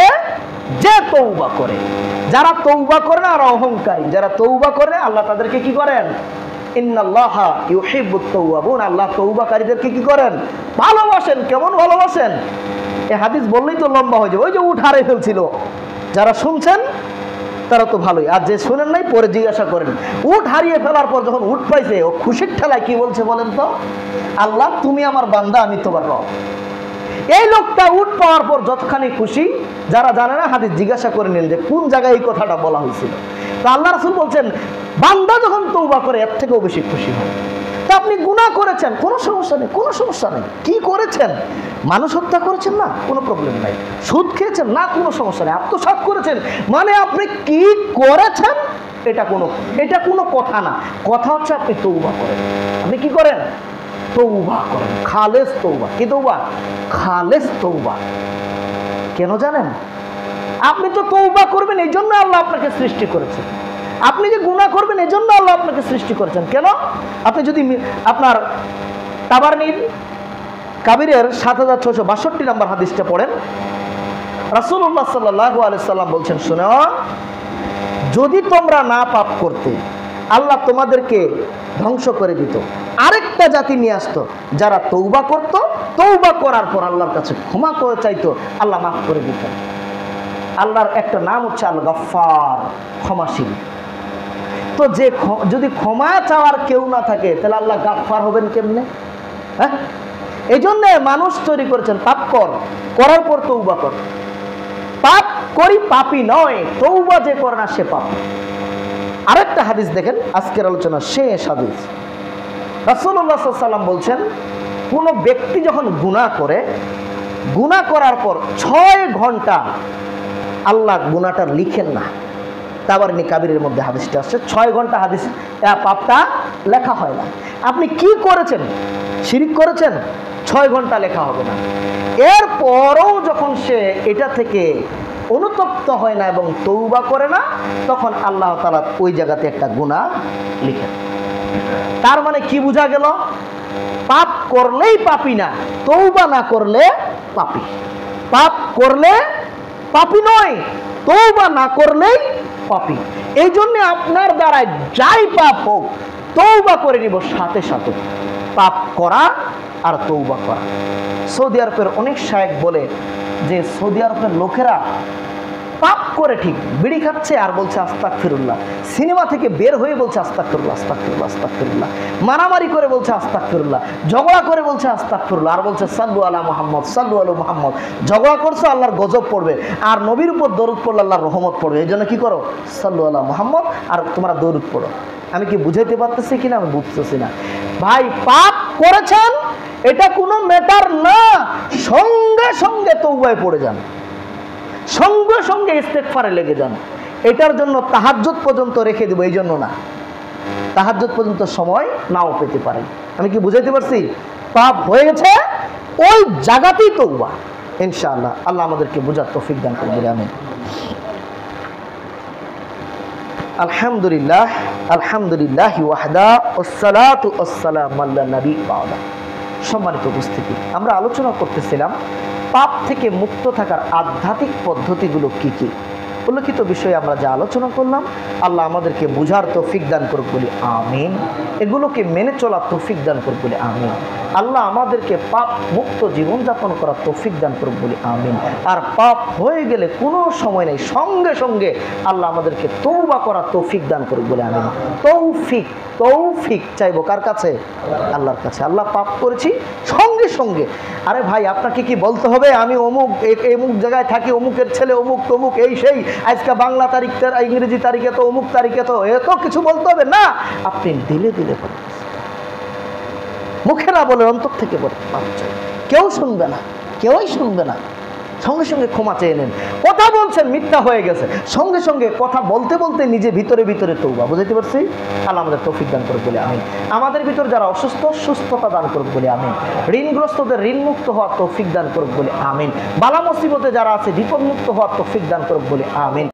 যে তওবা করে। যারা তওবা করে না, আর অহংকারী যারা তওবা করে, আল্লাহ তাদেরকে কি করেন? ইন্নাল্লাহা ইউহিব্বুত তাওয়াবুন, আল্লাহ তওবাকারীদেরকে কি করেন? ভালোবাসেন। কেমন ভালোবাসেন? এই হাদিস বললেই তো লম্বা হয়ে যাবে। ওই যে উট হারিয়ে ফেলছিল, যারা শুনছেন তারা তো ভালোই, আর যে শোনেন নাই পরে জিজ্ঞাসা করেন। উট হারিয়ে ফেলার পর যখন উট পাইছে, ও খুশির ঠেলায় কি বলছে বলেন তো? আল্লাহ তুমি আমার বান্দা, আমি তোমার রব। এই লোকটা উট পাওয়ার পর যতখানি খুশি, যারা জানে না হাদিস জিজ্ঞাসা করে নিন যে কোন জায়গায় এই কথাটা বলা হয়েছিল। তা আল্লাহ রাসূল বলছেন, বান্দা যখন তওবা করে এর থেকেও বেশি খুশি হয়। তা আপনি গুনাহ করেছেন, কোনো সমস্যা নেই, কোনো সমস্যা নেই। কি করেছেন? মানুষ হত্যা করেছেন না, কোনো প্রবলেম নাই। সুদ খেয়েছেন না, কোনো সমস্যা নেই। আত্মসাৎ করেছেন, মানে আপনি কি করেছেন এটা কোনো কথা না। কথা হচ্ছে আপনি তওবা করেন। আপনি কি করেন? তওবা করেন, খালেস তওবা। কি তওবা? খালেস তওবা। কেন জানেন? আপনি তো তওবা করবেন, এই জন্য আল্লাহ আপনাকে সৃষ্টি করেছেন। আপনি যে গুনাহ করবেন এই জন্য আল্লাহ আপনাকে সৃষ্টি করেছেন। কেন? আপনি যদি আপনার তাবারনীর কাবিরের ৭৬৬২ নম্বর হাদিসটা পড়েন, রাসূলুল্লাহ সাল্লাল্লাহু আলাইহি সাল্লাম বলছেন, শুনো, যদি তোমরা না পাপ করতে আল্লাহ তোমাদেরকে ধ্বংস করে দিত, আরেকটা জাতি নিয়ে আসতো যারা তওবা করত, তওবা করার পর আল্লাহর কাছে ক্ষমা করে চাইতো, আল্লাহ মাফ করে দিতেন। আল্লাহর একটা নাম হচ্ছে আল গফফার, ক্ষমাশীল। তো যে যদি ক্ষমা চাওয়ার কেউ না থাকে তাহলে আল্লাহ গফফার হবেন কেমনে? হ্যাঁ, এই জন্য মানুষ তৈরি করেছেন, পাপ করার পর তওবা কর। পাপ করি পাপী নয়, তওবা যে করে না সে পাপী। আরেকটা হাদিস দেখেন, আজকের আলোচনা শেষ হাদিস। রাসূলুল্লাহ সাল্লাল্লাহু আলাইহি ওয়াসাল্লাম বলছেন, কোন ব্যক্তি যখন গুনাহ করে, গুনাহ করার পর 6 ঘন্টা আল্লাহ গুনাহটা লিখেন না। তাবারনী কাবিরের মধ্যে হাদিসটা আসছে, 6 ঘন্টা হাদিস পাপটা লেখা হয় না। আপনি কি করেছেন? শিরক করেছেন, 6 ঘন্টা লেখা হবে না। এরপরও যখন সে এটা থেকে অনুতপ্ত হয় না এবং তওবা করে না, তখন আল্লাহ তাআলা ওই জায়গাতে একটা গুনাহ লিখেন। তার মানে কি বোঝা গেল? পাপ করলেই পাপী না, তওবা না করলে পাপী। পাপ করলে পাপী নয়, তওবা না করলেই পাপী। এই জন্য আপনার দ্বারা যাই পাপ হোক, তওবা করে নিব সাথে সাথে। পাপ করা আর তওবা করা। সৌদি আরবের অনেক শায়েখ বলে যে সৌদি আরবের লোকেরা পাপ করে ঠিক, বিড়ি খাচ্ছে আর বলছে আস্তাগফিরুল্লাহ, সিনেমা থেকে বের হয়ে বলছে আস্তাগফিরুল্লাহ আস্তাগফিরুল্লাহ আস্তাগফিরুল্লাহ, মারামারি করে বলছে আস্তাগফিরুল্লাহ, ঝগড়া করে বলছে আস্তাগফিরুল্লাহ, আর বলছে সাল্লু আলা মুহাম্মদ সাল্লু আলা মুহাম্মদ। ঝগড়া করছো আল্লাহর গজব পড়বে, আর নবীর উপর দরুদ পড়লে আল্লাহর রহমত পড়বে। এই জন্য কি করো? সাল্লু আলা মুহাম্মদ, আর তোমরা দরুদ পড়ো। আমি কি বুঝাইতে পারতেছি কিনা আমি বুঝতেছি না। ভাই, পাপ করেছেন এটা কোনো ম্যাটার না, সঙ্গে সঙ্গে তওবায় পড়ে যান, সঙ্গে সঙ্গে ইস্তেগফারে লেগে যান। এটার জন্য তাহাজ্জুদ পর্যন্ত রেখে দেব, এই জন্য না, তাহাজ্জুদ পর্যন্ত সময় নাও পেতে পারেন। আমি কি বুঝাইতে পারছি? পাপ হয়ে গেছে, ওই জায়গাতেই তওবা। ইনশাআল্লাহ আল্লাহ আমাদেরকে বুঝার তৌফিক দান করবেন। আমিন। আলহামদুলিল্লাহ, আলহামদুলিল্লাহ ওয়াহদা, ওয়াসসালাতু ওয়াসসালামু আলা নবী বা'দা। সম্মানিত উপস্থিতি, আমরা আলোচনা করতেছিলাম পাপ থেকে মুক্ত থাকার আধ্যাত্মিক পদ্ধতিগুলো কি কি। উল্লেখিত বিষয়ে আমরা যা আলোচনা করলাম, আল্লাহ আমাদেরকে বুঝার তৌফিক দান করুক বলি আমিন। এগুলোকে মেনে চলার তৌফিক দান করুক বলি আমিন। আল্লাহ আমাদেরকে পাপ মুক্ত জীবনযাপন করার তৌফিক দান করুক বলি আমিন। আর পাপ হয়ে গেলে কোনো সময় নেই, সঙ্গে সঙ্গে আল্লাহ আমাদেরকে তওবা করার তৌফিক দান করুক বলি আমিন। তৌফিক চাইবো কার কাছে? আল্লাহর কাছে। আল্লাহ পাপ করেছি সঙ্গে সঙ্গে, আরে ভাই আপনাকে কি বলতে হবে আমি অমুক অমুক জায়গায় থাকি, অমুকের ছেলে অমুক তমুক এই সেই, আজকে বাংলা তারিখ, ইংরেজি তারিখে তো অমুক তারিখে তো, এত কিছু বলতে হবে না। আপনি দিলে দিলে বলেন, মুখে না বলে অন্তর থেকে বলেন পাপ চাই। কেউ শুনবে না, কেউই শুনবে না। সঙ্গে সঙ্গে ক্ষমা চেয়ে নেন। কথা বলছেন মিথ্যা হয়ে গেছে, সঙ্গে সঙ্গে কথা বলতে বলতে নিজে ভিতরে ভিতরে তওবা। বুঝাইতে পারছি? আল্লাহ আমাদের তৌফিক দান করুক বলে আমিন। আমাদের ভিতর যারা অসুস্থ, সুস্থতা দান করুক বলে আমিন। ঋণগ্রস্তদের ঋণ মুক্ত হওয়ার তৌফিক দান করুক বলে আমিন। বালা মুসিবতে যারা আছে বিপদ মুক্ত হওয়ার তৌফিক দান করুক বলে আমিন।